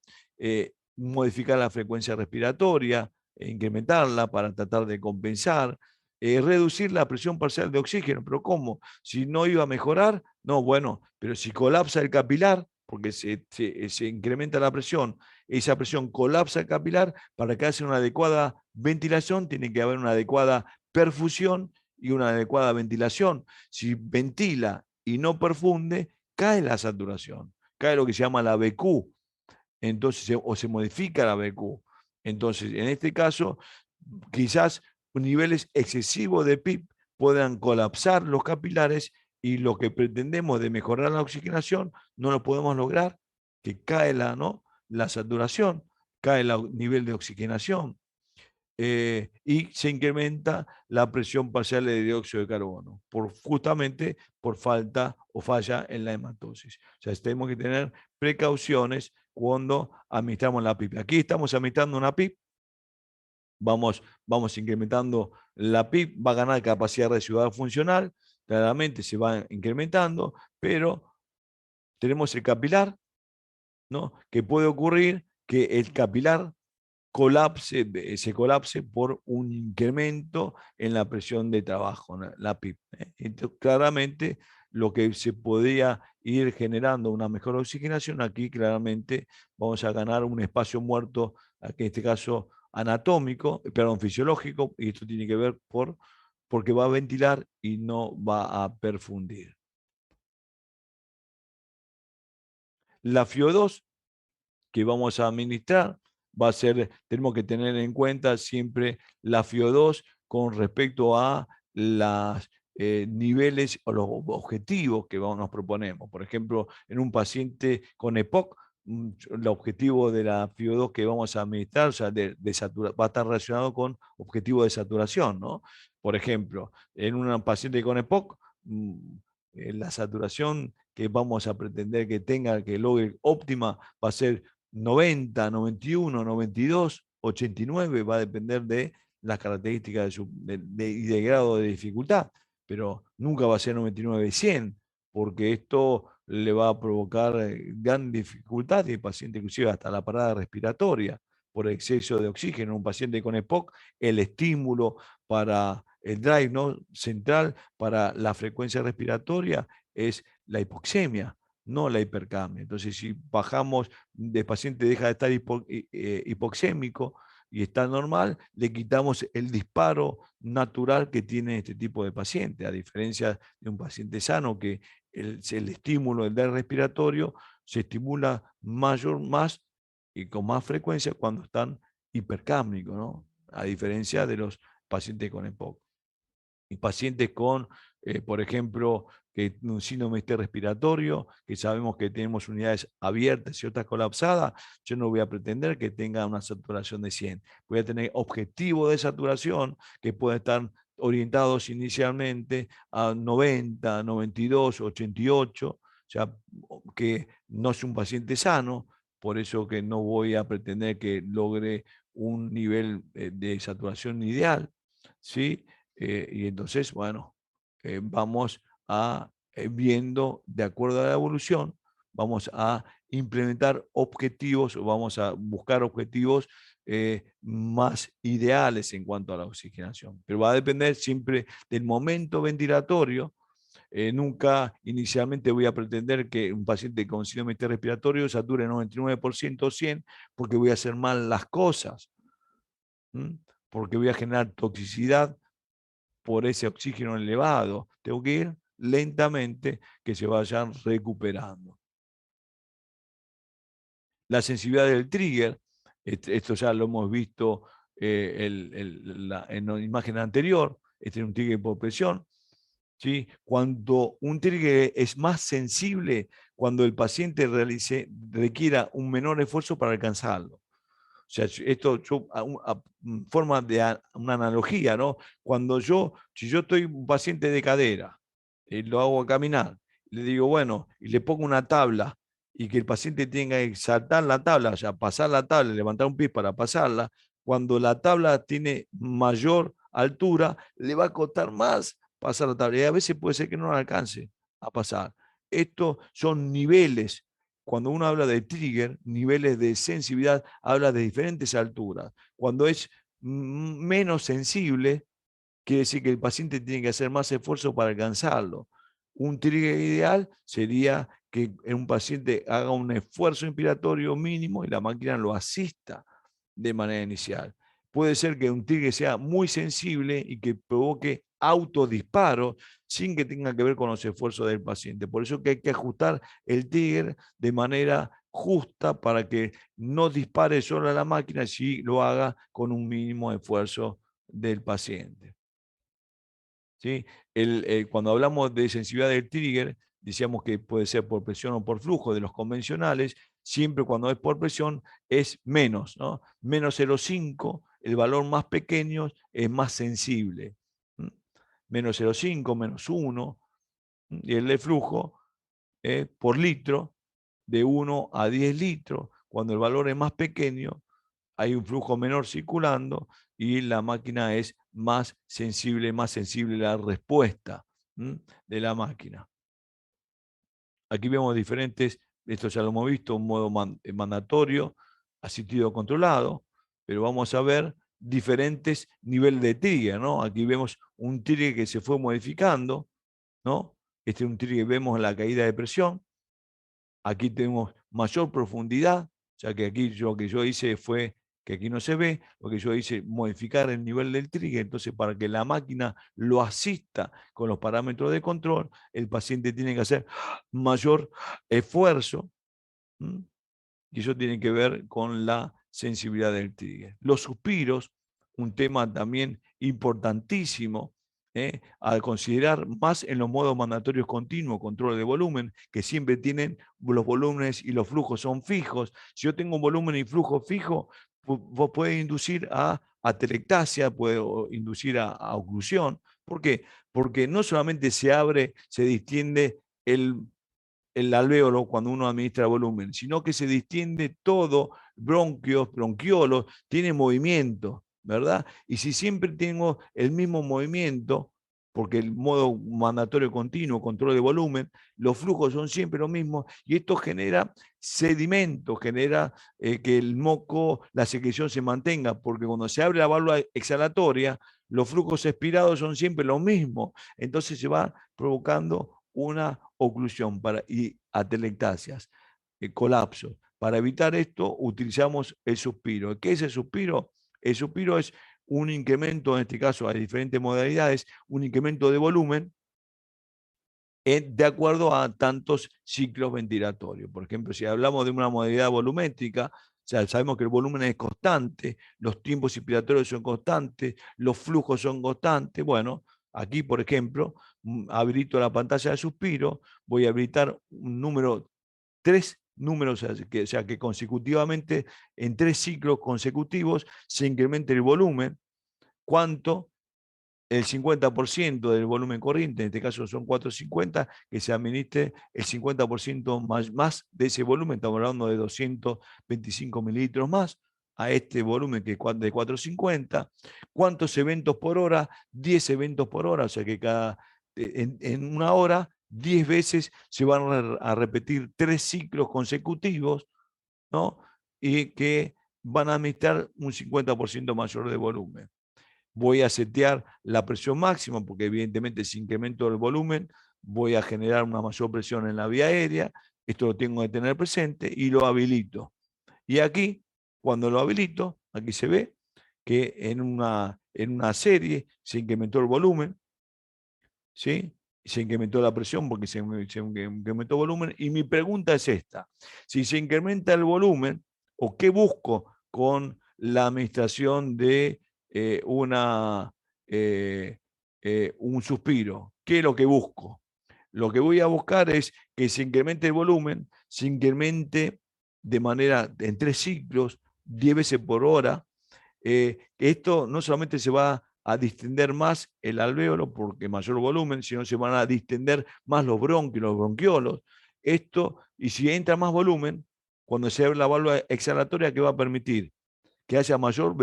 modificar la frecuencia respiratoria, incrementarla para tratar de compensar, reducir la presión parcial de oxígeno. ¿Pero cómo? Si no iba a mejorar, no, bueno, pero si colapsa el capilar, porque se incrementa la presión, esa presión colapsa el capilar, para que haya una adecuada ventilación, tiene que haber una adecuada perfusión y una adecuada ventilación. Si ventila y no perfunde, cae la saturación, cae lo que se llama la BQ, entonces, o se modifica la BQ. Entonces, en este caso, quizás niveles excesivos de PIP puedan colapsar los capilares y lo que pretendemos de mejorar la oxigenación no lo podemos lograr, que cae la saturación, cae el nivel de oxigenación y se incrementa la presión parcial de dióxido de carbono, justamente por falta o falla en la hematosis. O sea, tenemos que tener precauciones cuando administramos la PIP. Aquí estamos administrando una PIP, vamos incrementando la PIP, va a ganar capacidad residual funcional, claramente se va incrementando, pero tenemos el capilar, ¿no? Que puede ocurrir que el capilar se colapse por un incremento en la presión de trabajo, la PIP. Entonces, claramente, lo que se podría ir generando una mejor oxigenación, aquí claramente vamos a ganar un espacio muerto, aquí en este caso anatómico, perdón, fisiológico, y esto tiene que ver porque va a ventilar y no va a perfundir. La FiO2 que vamos a administrar va a ser, tenemos que tener en cuenta siempre la FiO2 con respecto a los niveles o los objetivos que nos proponemos. Por ejemplo, en un paciente con EPOC, el objetivo de la FiO2 que vamos a administrar, o sea, va a estar relacionado con objetivo de saturación, ¿no? Por ejemplo, en un paciente con EPOC, la saturación que vamos a pretender que tenga, que logre óptima, va a ser 90, 91, 92, 89, va a depender de las características y de grado de dificultad, pero nunca va a ser 99, 100, porque esto le va a provocar gran dificultad y el paciente inclusive hasta la parada respiratoria por exceso de oxígeno. Un paciente con EPOC, el estímulo para el drive, ¿no?, central para la frecuencia respiratoria es la hipoxemia, no la hipercamia. Entonces, si bajamos, el paciente deja de estar hipoxémico y está normal, le quitamos el disparo natural que tiene este tipo de paciente, a diferencia de un paciente sano que el estímulo del drive respiratorio se estimula más y con más frecuencia cuando están hipercámnicos, ¿no? A diferencia de los pacientes con EPOC. Y pacientes con, por ejemplo, que un síndrome respiratorio, que sabemos que tenemos unidades abiertas y otras colapsadas, yo no voy a pretender que tenga una saturación de 100. Voy a tener objetivos de saturación que pueden estar orientados inicialmente a 90, 92, 88, o sea, que no es un paciente sano, por eso que no voy a pretender que logre un nivel de saturación ideal, ¿sí? Y entonces, bueno, vamos a viendo de acuerdo a la evolución, vamos a implementar objetivos o vamos a buscar objetivos más ideales en cuanto a la oxigenación. Pero va a depender siempre del momento ventilatorio. Nunca inicialmente voy a pretender que un paciente con síndrome respiratorio sature 99% o 100 porque voy a hacer mal las cosas, porque voy a generar toxicidad por ese oxígeno elevado. Tengo que ir lentamente que se vayan recuperando. La sensibilidad del trigger, esto ya lo hemos visto en la imagen anterior, este es un trigger por presión. ¿Sí? Cuando un trigger es más sensible, cuando el paciente requiera un menor esfuerzo para alcanzarlo. O sea, esto yo, forma de una analogía, ¿no? Si yo estoy un paciente de cadera, y lo hago caminar, le digo, bueno, y le pongo una tabla, y que el paciente tenga que saltar la tabla, o sea, pasar la tabla, levantar un pie para pasarla, cuando la tabla tiene mayor altura, le va a costar más pasar la tabla, y a veces puede ser que no la alcance a pasar. Estos son niveles cuando uno habla de trigger, niveles de sensibilidad, habla de diferentes alturas. Cuando es menos sensible, quiere decir que el paciente tiene que hacer más esfuerzo para alcanzarlo. Un trigger ideal sería que un paciente haga un esfuerzo inspiratorio mínimo y la máquina lo asista de manera inicial. Puede ser que un trigger sea muy sensible y que provoque autodisparo sin que tenga que ver con los esfuerzos del paciente. Por eso que hay que ajustar el trigger de manera justa para que no dispare solo a la máquina, si lo haga con un mínimo esfuerzo del paciente. ¿Sí? Cuando hablamos de sensibilidad del trigger, decíamos que puede ser por presión o por flujo de los convencionales, siempre cuando es por presión es menos, ¿no? Menos 0,5, el valor más pequeño es más sensible. Menos 0,5, menos 1, y el de flujo por litro, de 1 a 10 litros, cuando el valor es más pequeño, hay un flujo menor circulando y la máquina es más sensible la respuesta de la máquina. Aquí vemos diferentes, esto ya lo hemos visto, un modo mandatorio, asistido controlado, pero vamos a ver diferentes niveles de trigger, ¿no? Aquí vemos un trigger que se fue modificando, ¿no? Este es un trigger que vemos en la caída de presión. Aquí tenemos mayor profundidad, o sea que aquí lo que yo hice fue, que aquí no se ve, lo que yo hice, modificar el nivel del trigger, entonces para que la máquina lo asista con los parámetros de control, el paciente tiene que hacer mayor esfuerzo, y eso tiene que ver con la sensibilidad del trigger. Los suspiros, un tema también importantísimo, al considerar más en los modos mandatorios continuos, control de volumen, que siempre tienen los volúmenes y los flujos son fijos. Si yo tengo un volumen y flujo fijo, vos puede inducir a atelectasia, puede inducir a oclusión. ¿Por qué? Porque no solamente se abre, se distiende el alvéolo cuando uno administra volumen, sino que se distiende todo, bronquios, bronquiolos, tiene movimiento, ¿verdad? Y si siempre tengo el mismo movimiento, porque el modo mandatorio continuo, control de volumen, los flujos son siempre los mismos y esto genera sedimento, genera que el moco, la secreción se mantenga, porque cuando se abre la válvula exhalatoria, los flujos expirados son siempre los mismos, entonces se va provocando una oclusión y atelectasias, colapso. Para evitar esto utilizamos el suspiro. ¿Qué es el suspiro? El suspiro es un incremento, en este caso hay diferentes modalidades, un incremento de volumen de acuerdo a tantos ciclos ventilatorios. Por ejemplo, si hablamos de una modalidad volumétrica, sea, sabemos que el volumen es constante, los tiempos inspiratorios son constantes, los flujos son constantes. Bueno, aquí, por ejemplo, habilito la pantalla de suspiro, voy a habilitar un número, 3 números, o sea que consecutivamente, en 3 ciclos consecutivos, se incremente el volumen. ¿Cuánto? El 50% del volumen corriente, en este caso son 450, que se administre el 50% más de ese volumen, estamos hablando de 225 mililitros más a este volumen que es de 450. ¿Cuántos eventos por hora? 10 eventos por hora, o sea que en una hora, 10 veces se van a repetir 3 ciclos consecutivos, ¿no? Y que van a administrar un 50% mayor de volumen. Voy a setear la presión máxima, porque evidentemente si incremento el volumen, voy a generar una mayor presión en la vía aérea. Esto lo tengo que tener presente y lo habilito. Y aquí, cuando lo habilito, aquí se ve que en una serie se incrementó el volumen, ¿sí? Se incrementó la presión porque se incrementó el volumen. Y mi pregunta es esta: si se incrementa el volumen, ¿o qué busco con la administración de eh, una, eh, un suspiro? ¿Qué es lo que busco? Lo que voy a buscar es que se incremente el volumen, se incremente de manera en 3 ciclos, 10 veces por hora. Esto no solamente se va a distender más el alvéolo porque mayor volumen, sino se van a distender más los bronquios, los bronquiolos. Esto, y si entra más volumen, cuando se abre la válvula exhalatoria, ¿qué va a permitir? Que haya mayor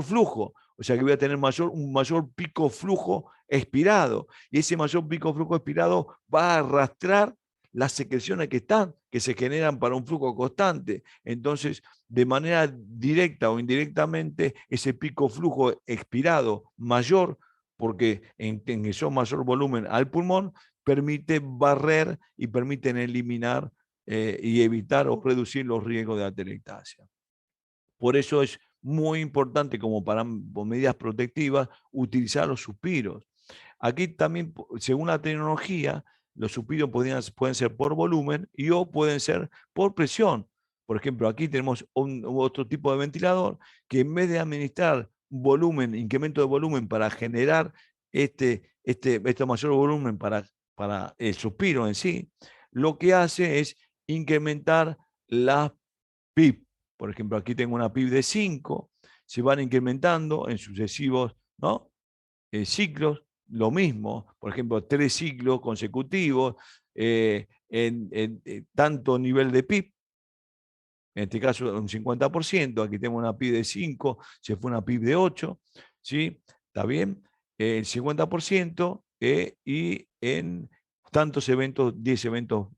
flujo, o sea que voy a tener un mayor pico flujo expirado, y ese mayor pico flujo expirado va a arrastrar las secreciones que se generan para un flujo constante. Entonces, de manera directa o indirectamente, ese pico flujo expirado mayor, porque ingresó mayor volumen al pulmón, permite barrer y permiten eliminar y evitar o reducir los riesgos de atelectasia. Por eso es muy importante, como para medidas protectivas, utilizar los suspiros. Aquí también, según la tecnología, los suspiros pueden ser por volumen y o pueden ser por presión. Por ejemplo, aquí tenemos otro tipo de ventilador que, en vez de administrar volumen, incremento de volumen para generar este mayor volumen para el suspiro en sí, lo que hace es incrementar la PIB. Por ejemplo, aquí tengo una PIB de 5, se van incrementando en sucesivos, ¿no? Ciclos, lo mismo, por ejemplo, 3 ciclos consecutivos, en tanto nivel de PIB, en este caso un 50%, aquí tengo una PIB de 5, se fue una PIB de 8, ¿sí? ¿Está bien? El 50% y en tantos eventos, 10 eventos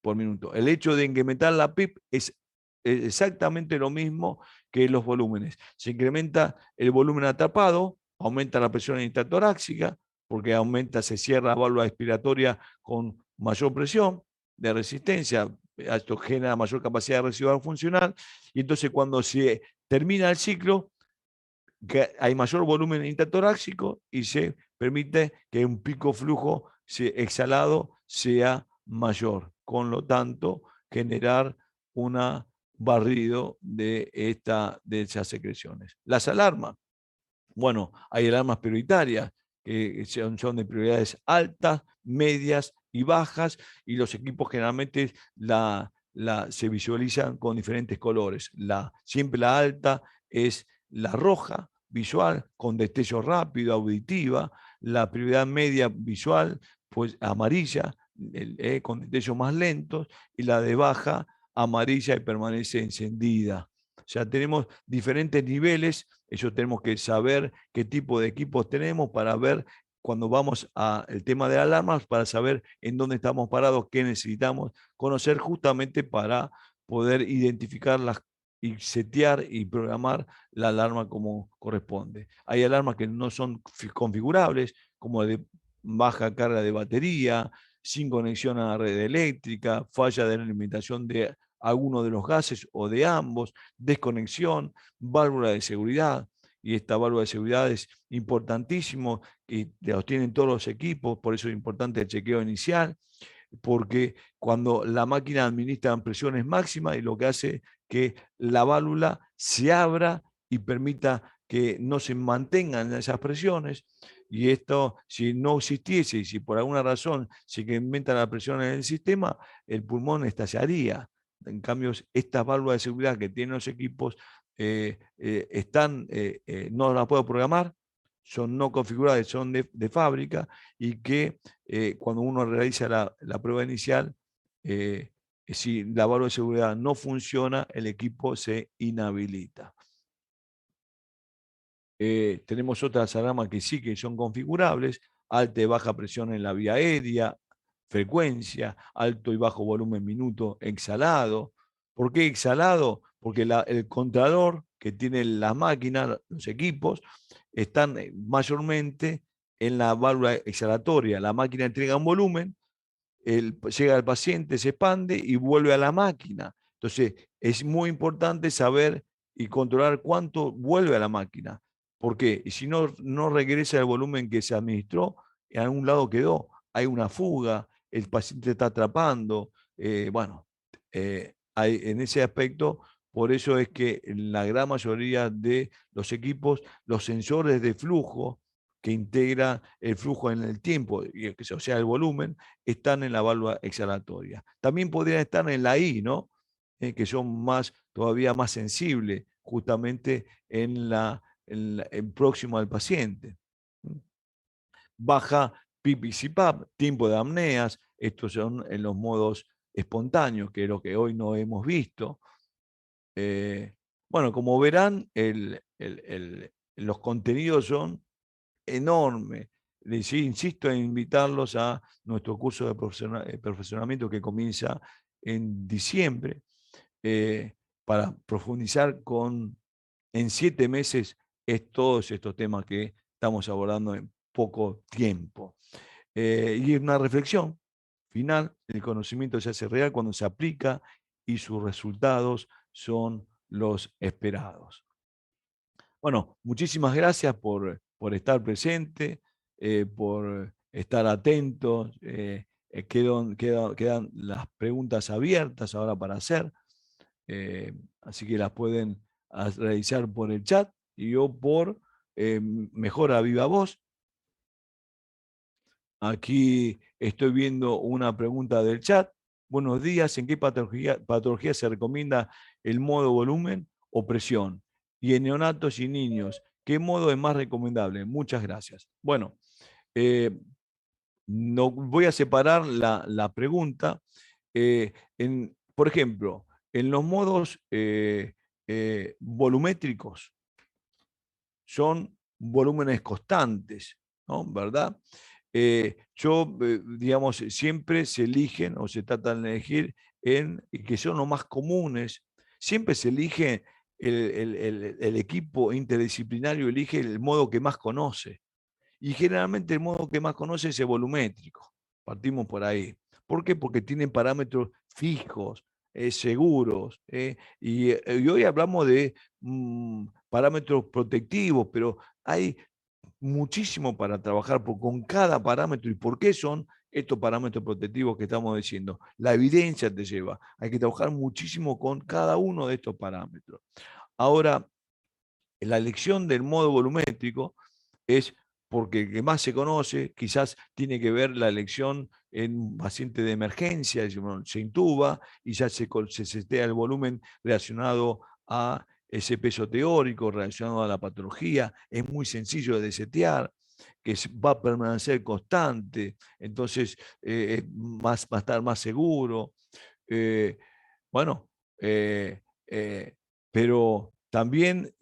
por minuto. El hecho de incrementar la PIB es exactamente lo mismo que los volúmenes. Se incrementa el volumen atrapado, aumenta la presión intratorácica, porque se cierra la válvula expiratoria con mayor presión de resistencia. Esto genera mayor capacidad residual funcional, y entonces cuando se termina el ciclo, que hay mayor volumen intratorácico y se permite que un pico flujo exhalado sea mayor, con lo tanto generar un barrido de esas secreciones. Las alarmas, bueno, hay alarmas prioritarias que son de prioridades altas, medias y bajas, y los equipos generalmente se visualizan con diferentes colores. Siempre la alta es la roja, visual, con destello rápido, auditiva; la prioridad media, visual, pues amarilla, con destellos más lentos; y la de baja, amarilla y permanece encendida. O sea, tenemos diferentes niveles. Eso tenemos que saber qué tipo de equipos tenemos para ver, cuando vamos al tema de alarmas, para saber en dónde estamos parados, qué necesitamos conocer, justamente para poder identificarlas y setear y programar la alarma como corresponde. Hay alarmas que no son configurables, como de baja carga de batería, sin conexión a la red eléctrica, falla de la alimentación de alguno de los gases o de ambos, desconexión, válvula de seguridad. Y esta válvula de seguridad es importantísimo y los tienen todos los equipos, por eso es importante el chequeo inicial, porque cuando la máquina administra presiones máximas, y lo que hace que la válvula se abra y permita que no se mantengan esas presiones. Y esto, si no existiese y si por alguna razón se incrementa la presión en el sistema, el pulmón estallaría. En cambio, estas válvulas de seguridad que tienen los equipos no las puedo programar, son no configuradas, son de fábrica, y que cuando uno realiza la prueba inicial, si la válvula de seguridad no funciona, el equipo se inhabilita. Tenemos otras alarmas que sí que son configurables: alta y baja presión en la vía aérea, frecuencia, alto y bajo volumen minuto exhalado. ¿Por qué exhalado? Porque el contralor que tiene la máquina, los equipos, están mayormente en la válvula exhalatoria. La máquina entrega un volumen, llega al paciente, se expande y vuelve a la máquina. Entonces, es muy importante saber y controlar cuánto vuelve a la máquina. ¿Por qué? Y si no regresa el volumen que se administró, en algún lado quedó, hay una fuga, el paciente está atrapando. Bueno, en ese aspecto, por eso es que en la gran mayoría de los equipos, los sensores de flujo que integra el flujo en el tiempo, o sea, el volumen, están en la válvula exhalatoria. También podrían estar en la I, ¿no? Que son todavía más sensibles, justamente en próximo al paciente. Baja PIP y CPAP, tiempo de apneas, estos son en los modos espontáneos, que es lo que hoy no hemos visto. Bueno, como verán, los contenidos son enormes. Insisto en invitarlos a nuestro curso de perfeccionamiento que comienza en diciembre, para profundizar en 7 meses todos estos temas que estamos abordando en poco tiempo. Y una reflexión final: el conocimiento se hace real cuando se aplica y sus resultados son los esperados. Bueno, muchísimas gracias por estar presente, por estar atentos. Quedan las preguntas abiertas ahora para hacer, así que las pueden realizar por el chat y yo mejor a viva voz. Aquí estoy viendo una pregunta del chat. Buenos días, ¿en qué patología se recomienda el modo volumen o presión? Y en neonatos y niños, ¿qué modo es más recomendable? Muchas gracias. Bueno, eh, no, voy a separar la pregunta. Por ejemplo, en los modos volumétricos son volúmenes constantes, ¿no? ¿Verdad? Digamos, siempre se eligen o se tratan de elegir que son los más comunes. Siempre se elige el equipo interdisciplinario, elige el modo que más conoce. Y generalmente el modo que más conoce es el volumétrico. Partimos por ahí. ¿Por qué? Porque tienen parámetros fijos, seguros. Y hoy hablamos de parámetros protectivos, pero hay muchísimo para trabajar con cada parámetro. ¿Y por qué son estos parámetros protectivos que estamos diciendo? La evidencia te lleva. Hay que trabajar muchísimo con cada uno de estos parámetros. Ahora, la elección del modo volumétrico es porque el que más se conoce, quizás tiene que ver la elección en un paciente de emergencia, se intuba y ya se setea el volumen relacionado a ese peso teórico, relacionado a la patología. Es muy sencillo de setear, que va a permanecer constante, entonces va a estar más seguro. Eh, bueno, eh, eh, pero también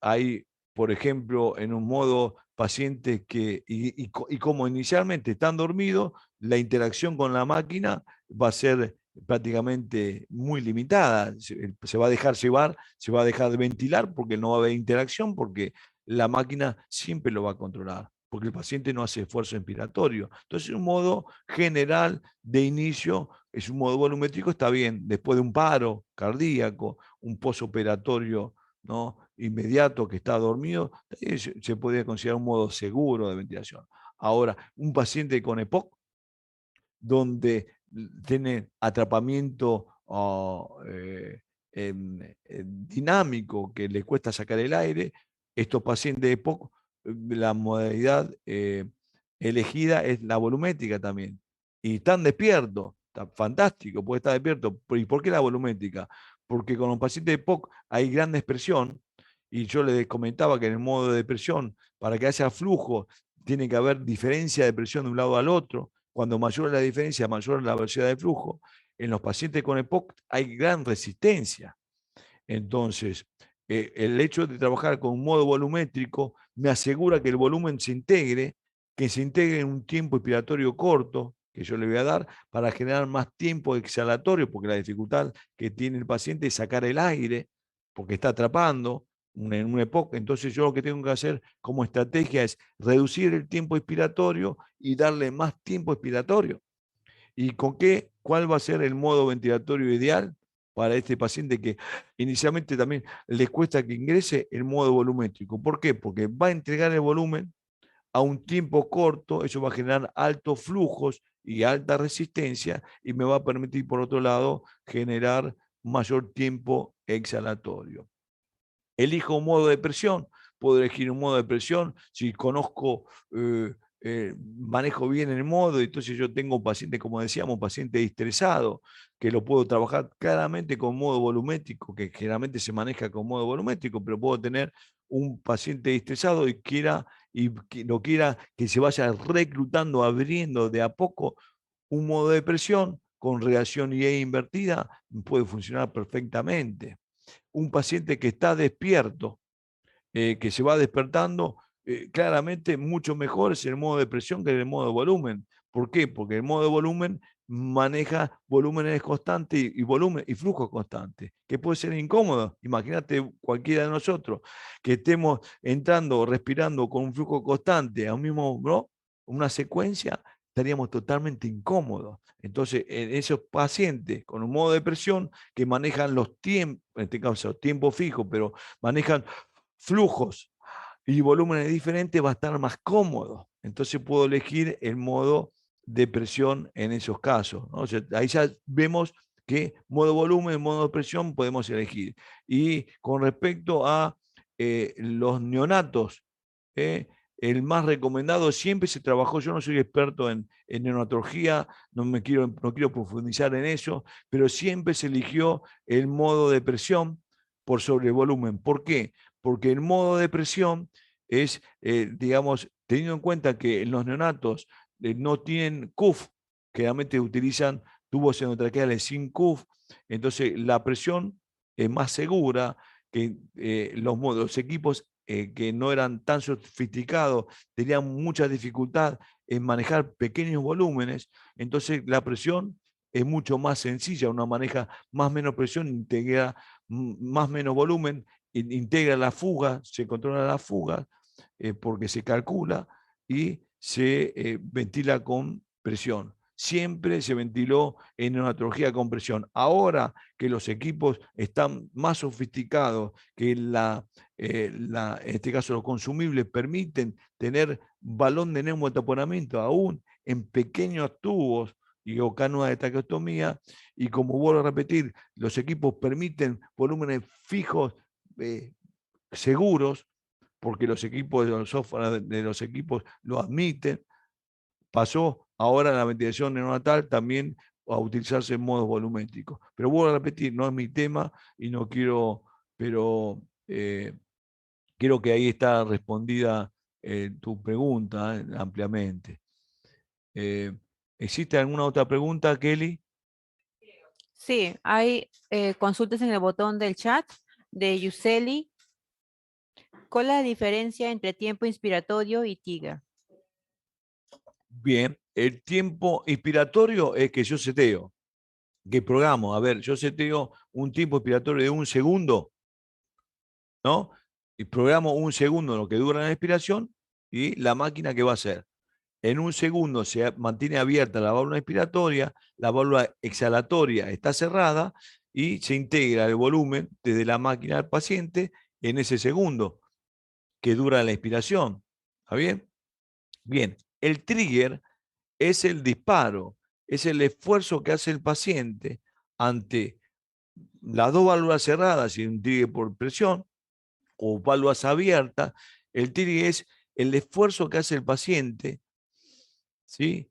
hay, por ejemplo, en un modo pacientes y como inicialmente están dormidos, la interacción con la máquina va a ser prácticamente muy limitada. Se va a dejar llevar, se va a dejar de ventilar porque no va a haber interacción, porque la máquina siempre lo va a controlar, porque el paciente no hace esfuerzo inspiratorio. Entonces, un modo general de inicio es un modo volumétrico, está bien. Después de un paro cardíaco, un posoperatorio, ¿no?, inmediato, que está dormido, se podría considerar un modo seguro de ventilación. Ahora, un paciente con EPOC, donde tiene atrapamiento dinámico que les cuesta sacar el aire. Estos pacientes de EPOC, la modalidad elegida es la volumétrica también. Y están despiertos, está fantástico, puede estar despierto. ¿Y por qué la volumétrica? Porque con los pacientes de EPOC hay gran expresión, y yo les comentaba que en el modo de depresión, para que haya flujo, tiene que haber diferencia de presión de un lado al otro. Cuando mayor es la diferencia, mayor es la velocidad de flujo. En los pacientes con EPOC hay gran resistencia. Entonces, el hecho de trabajar con un modo volumétrico me asegura que el volumen se integre, que se integre en un tiempo expiratorio corto, que yo le voy a dar, para generar más tiempo exhalatorio, porque la dificultad que tiene el paciente es sacar el aire, porque está atrapando en una época. Entonces yo lo que tengo que hacer como estrategia es reducir el tiempo expiratorio y darle más tiempo expiratorio. ¿Y con qué? ¿Cuál va a ser el modo ventilatorio ideal para este paciente que inicialmente también les cuesta que ingrese? El modo volumétrico. ¿Por qué? Porque va a entregar el volumen a un tiempo corto, eso va a generar altos flujos y alta resistencia, y me va a permitir, por otro lado, generar mayor tiempo exhalatorio. Elijo un modo de presión, puedo elegir un modo de presión si conozco, manejo bien el modo. Entonces yo tengo un paciente, como decíamos, paciente estresado, que lo puedo trabajar claramente con modo volumétrico, que generalmente se maneja con modo volumétrico, pero puedo tener un paciente estresado y que no quiera que se vaya reclutando, abriendo de a poco un modo de presión con reacción IE invertida, puede funcionar perfectamente. Un paciente que está despierto, que se va despertando, claramente mucho mejor es el modo de presión que el modo de volumen. ¿Por qué? Porque el modo de volumen maneja volúmenes constantes y volumen y flujo constante, que puede ser incómodo. Imagínate cualquiera de nosotros que estemos entrando o respirando con un flujo constante a un mismo, ¿no? Una secuencia, estaríamos totalmente incómodos. Entonces, en esos pacientes con un modo de presión que manejan los tiempos, en este caso tiempo fijo, pero manejan flujos y volúmenes diferentes, va a estar más cómodo. Entonces puedo elegir el modo de presión en esos casos, ¿no? O sea, ahí ya vemos que modo volumen, modo de presión podemos elegir. Y con respecto a los neonatos, el más recomendado siempre se trabajó, yo no soy experto en neonatología, no quiero profundizar en eso, pero siempre se eligió el modo de presión por sobre volumen. ¿Por qué? Porque el modo de presión es, digamos, teniendo en cuenta que los neonatos no tienen CUF, generalmente utilizan tubos endotraqueales sin CUF, entonces la presión es más segura, que los equipos que no eran tan sofisticados tenían mucha dificultad en manejar pequeños volúmenes, entonces la presión es mucho más sencilla, uno maneja más o menos presión, integra más o menos volumen, integra la fuga, se controla la fuga, porque se calcula y se ventila con presión. Siempre se ventiló en neonatología con presión. Ahora que los equipos están más sofisticados, que en este caso los consumibles permiten tener balón de neumataponamiento aún en pequeños tubos y o cánulas de traqueostomía, y como vuelvo a repetir, los equipos permiten volúmenes fijos, eh, seguros, porque los equipos de los software de los equipos lo admiten. Pasó ahora en la ventilación neonatal también a utilizarse en modos volumétricos. Pero vuelvo a repetir, no es mi tema y no quiero, pero creo que ahí está respondida tu pregunta ampliamente. Eh, ¿Existe alguna otra pregunta, Kelly? Sí, hay consultas en el botón del chat de Yuseli. ¿Cuál es la diferencia entre tiempo inspiratorio y TIGA? Bien, el tiempo inspiratorio es que yo seteo, que programo. A ver, yo seteo un tiempo inspiratorio de 1 segundo, ¿no? Y programo 1 segundo lo que dura la expiración y la máquina que va a hacer. En 1 segundo se mantiene abierta la válvula inspiratoria, la válvula exhalatoria está cerrada y se integra el volumen desde la máquina al paciente en ese segundo que dura la inspiración. ¿Está bien? Bien, el trigger es el disparo, es el esfuerzo que hace el paciente ante las dos válvulas cerradas y un trigger por presión, o válvulas abiertas, el trigger es el esfuerzo que hace el paciente, ¿sí?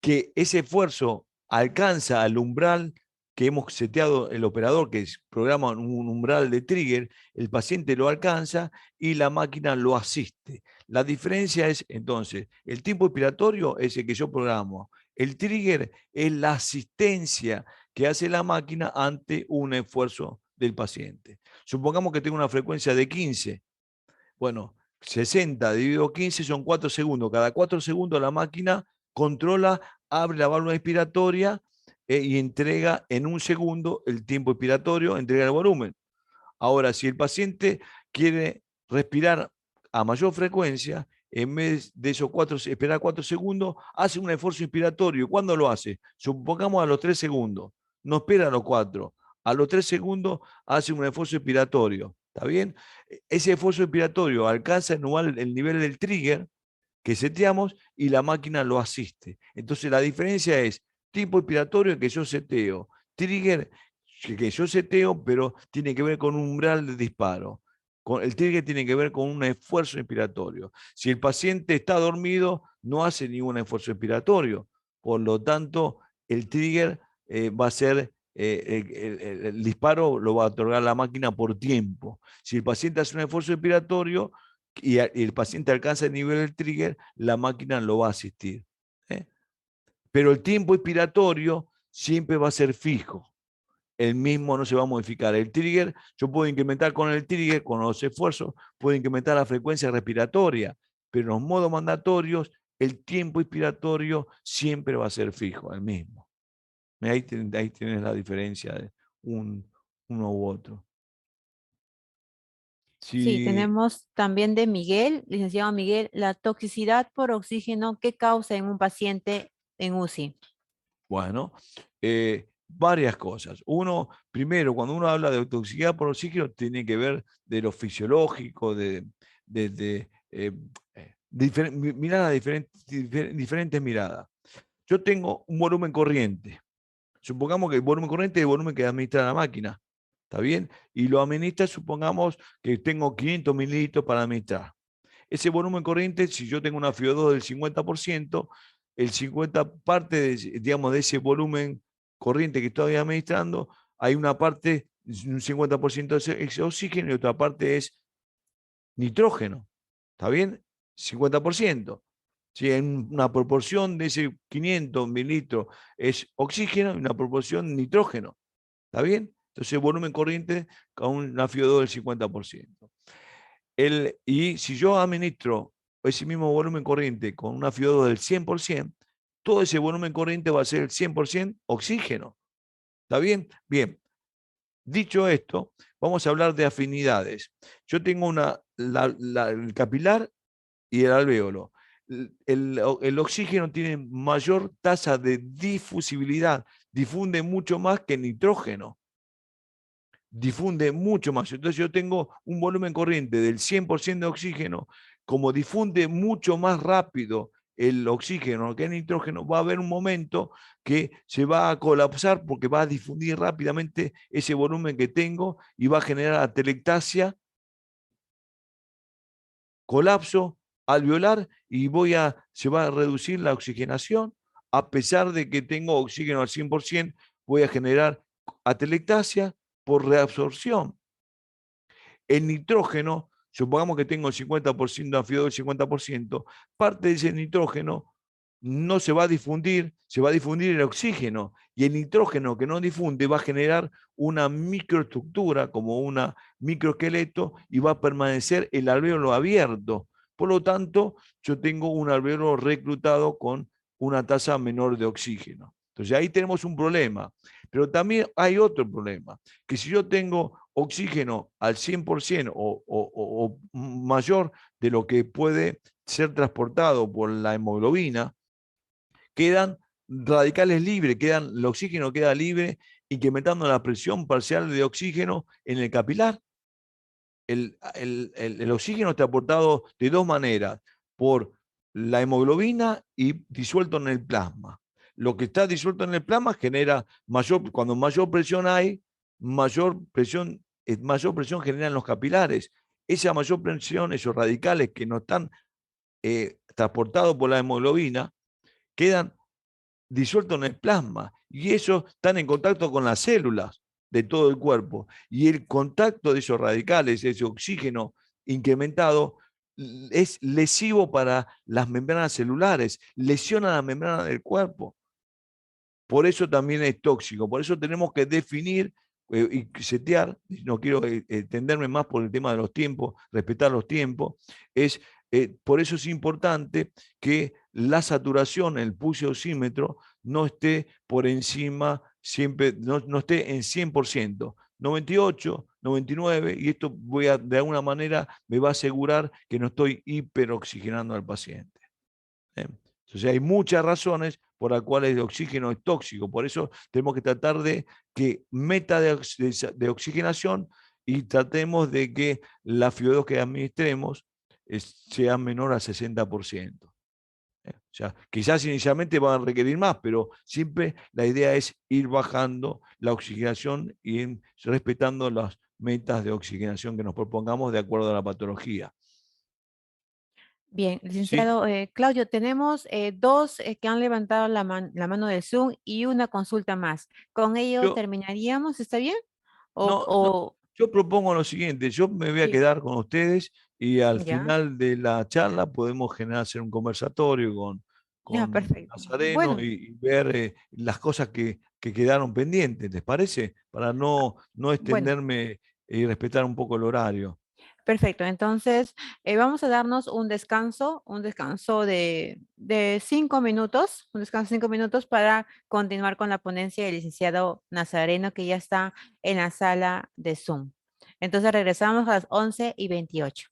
Que ese esfuerzo alcanza al umbral que hemos seteado el operador, que programa un umbral de trigger, el paciente lo alcanza y la máquina lo asiste. La diferencia es, entonces, el tiempo expiratorio es el que yo programo. El trigger es la asistencia que hace la máquina ante un esfuerzo del paciente. Supongamos que tengo una frecuencia de 15. Bueno, 60 dividido 15 son 4 segundos. Cada 4 segundos la máquina controla, abre la válvula expiratoria y entrega en un segundo el tiempo expiratorio, entrega el volumen. Ahora, si el paciente quiere respirar a mayor frecuencia, en vez de esos esperar 4 segundos, hace un esfuerzo inspiratorio. ¿Cuándo lo hace? Supongamos a los 3 segundos. No espera a los 4. A los 3 segundos hace un esfuerzo inspiratorio. ¿Está bien? Ese esfuerzo inspiratorio alcanza el nivel del trigger que seteamos y la máquina lo asiste. Entonces la diferencia es tipo inspiratorio que yo seteo, trigger que yo seteo, pero tiene que ver con un umbral de disparo. El trigger tiene que ver con un esfuerzo inspiratorio. Si el paciente está dormido, no hace ningún esfuerzo inspiratorio. Por lo tanto, el trigger va a ser, el disparo lo va a otorgar la máquina por tiempo. Si el paciente hace un esfuerzo inspiratorio y el paciente alcanza el nivel del trigger, la máquina lo va a asistir. ¿eh? Pero el tiempo expiratorio siempre va a ser fijo. El mismo no se va a modificar. El trigger, yo puedo incrementar con el trigger, con los esfuerzos, puedo incrementar la frecuencia respiratoria, pero en los modos mandatorios, el tiempo expiratorio siempre va a ser fijo, el mismo. Ahí tienes la diferencia de uno u otro. Sí, Si, tenemos también de Miguel, licenciado Miguel, la toxicidad por oxígeno que causa en un paciente en UCI. Bueno, varias cosas. Uno, primero, cuando uno habla de toxicidad por oxígeno, tiene que ver de lo fisiológico, miradas diferentes miradas. Yo tengo un volumen corriente. Supongamos que el volumen corriente es el volumen que administra la máquina. ¿Está bien? Y lo administra, supongamos que tengo 500 mililitros para administrar. Ese volumen corriente, si yo tengo una FIO2 del 50%, el 50 parte de, digamos, de ese volumen corriente que estoy administrando, hay una parte, un 50% es oxígeno y otra parte es nitrógeno. ¿Está bien? 50%. Si en una proporción de ese 500 mililitros es oxígeno y una proporción nitrógeno. ¿Está bien? Entonces, volumen corriente con una FIO2 del 50%. Y si yo administro ese mismo volumen corriente con una FIO2 del 100%, todo ese volumen corriente va a ser el 100% oxígeno. ¿Está bien? Bien. Dicho esto, vamos a hablar de afinidades. Yo tengo el capilar y el alvéolo. El oxígeno tiene mayor tasa de difusibilidad, difunde mucho más que el nitrógeno, difunde mucho más. Entonces yo tengo un volumen corriente del 100% de oxígeno, como difunde mucho más rápido el oxígeno que el nitrógeno, va a haber un momento que se va a colapsar porque va a difundir rápidamente ese volumen que tengo y va a generar atelectasia, colapso alveolar y se va a reducir la oxigenación. A pesar de que tengo oxígeno al 100%, voy a generar atelectasia por reabsorción. El nitrógeno, supongamos que tengo el 50% de anfiodo del 50%, parte de ese nitrógeno no se va a difundir, se va a difundir el oxígeno y el nitrógeno que no difunde va a generar una microestructura como una microesqueleto y va a permanecer el alvéolo abierto. Por lo tanto, yo tengo un alvéolo reclutado con una tasa menor de oxígeno. Entonces ahí tenemos un problema. Pero también hay otro problema, que si yo tengo oxígeno al 100% o mayor de lo que puede ser transportado por la hemoglobina, quedan radicales libres, el oxígeno queda libre, incrementando la presión parcial de oxígeno en el capilar. El oxígeno está aportado de dos maneras, por la hemoglobina y disuelto en el plasma. Lo que está disuelto en el plasma genera cuando mayor presión hay, mayor presión generan los capilares. Esa mayor presión, esos radicales que no están transportados por la hemoglobina, quedan disueltos en el plasma y esos están en contacto con las células de todo el cuerpo. Y el contacto de esos radicales, ese oxígeno incrementado, es lesivo para las membranas celulares, lesiona la membrana del cuerpo. Por eso también es tóxico. Por eso tenemos que definir y setear, no quiero extenderme más por el tema de los tiempos, respetar los tiempos, por eso es importante que la saturación, el pulso oxímetro, no esté por encima, siempre, no esté en 100%, 98, 99, y esto de alguna manera me va a asegurar que no estoy hiperoxigenando al paciente. Entonces hay muchas razones por las cuales el oxígeno es tóxico. Por eso tenemos que tratar de que meta de oxigenación y tratemos de que la FIO2 que administremos sea menor al 60%. O sea, quizás inicialmente van a requerir más, pero siempre la idea es ir bajando la oxigenación y respetando las metas de oxigenación que nos propongamos de acuerdo a la patología. Bien, ¿Sí? licenciado Claudio, tenemos dos que han levantado la mano del Zoom y una consulta más. Con ello Yo, terminaríamos, ¿está bien? no, no, yo propongo lo siguiente, yo me voy a Sí, quedar con ustedes y al ya, final de la charla podemos generar hacer un conversatorio ya, con perfecto. Nazareno Bueno, y ver las cosas que quedaron pendientes, ¿les parece? Para no bueno, extenderme y respetar un poco el horario. perfecto. Entonces, vamos a darnos un descanso de 5 minutos, un descanso de 5 minutos para continuar con la ponencia del licenciado Nazareno, que ya está en la sala de Zoom. Entonces, regresamos a las 11:28.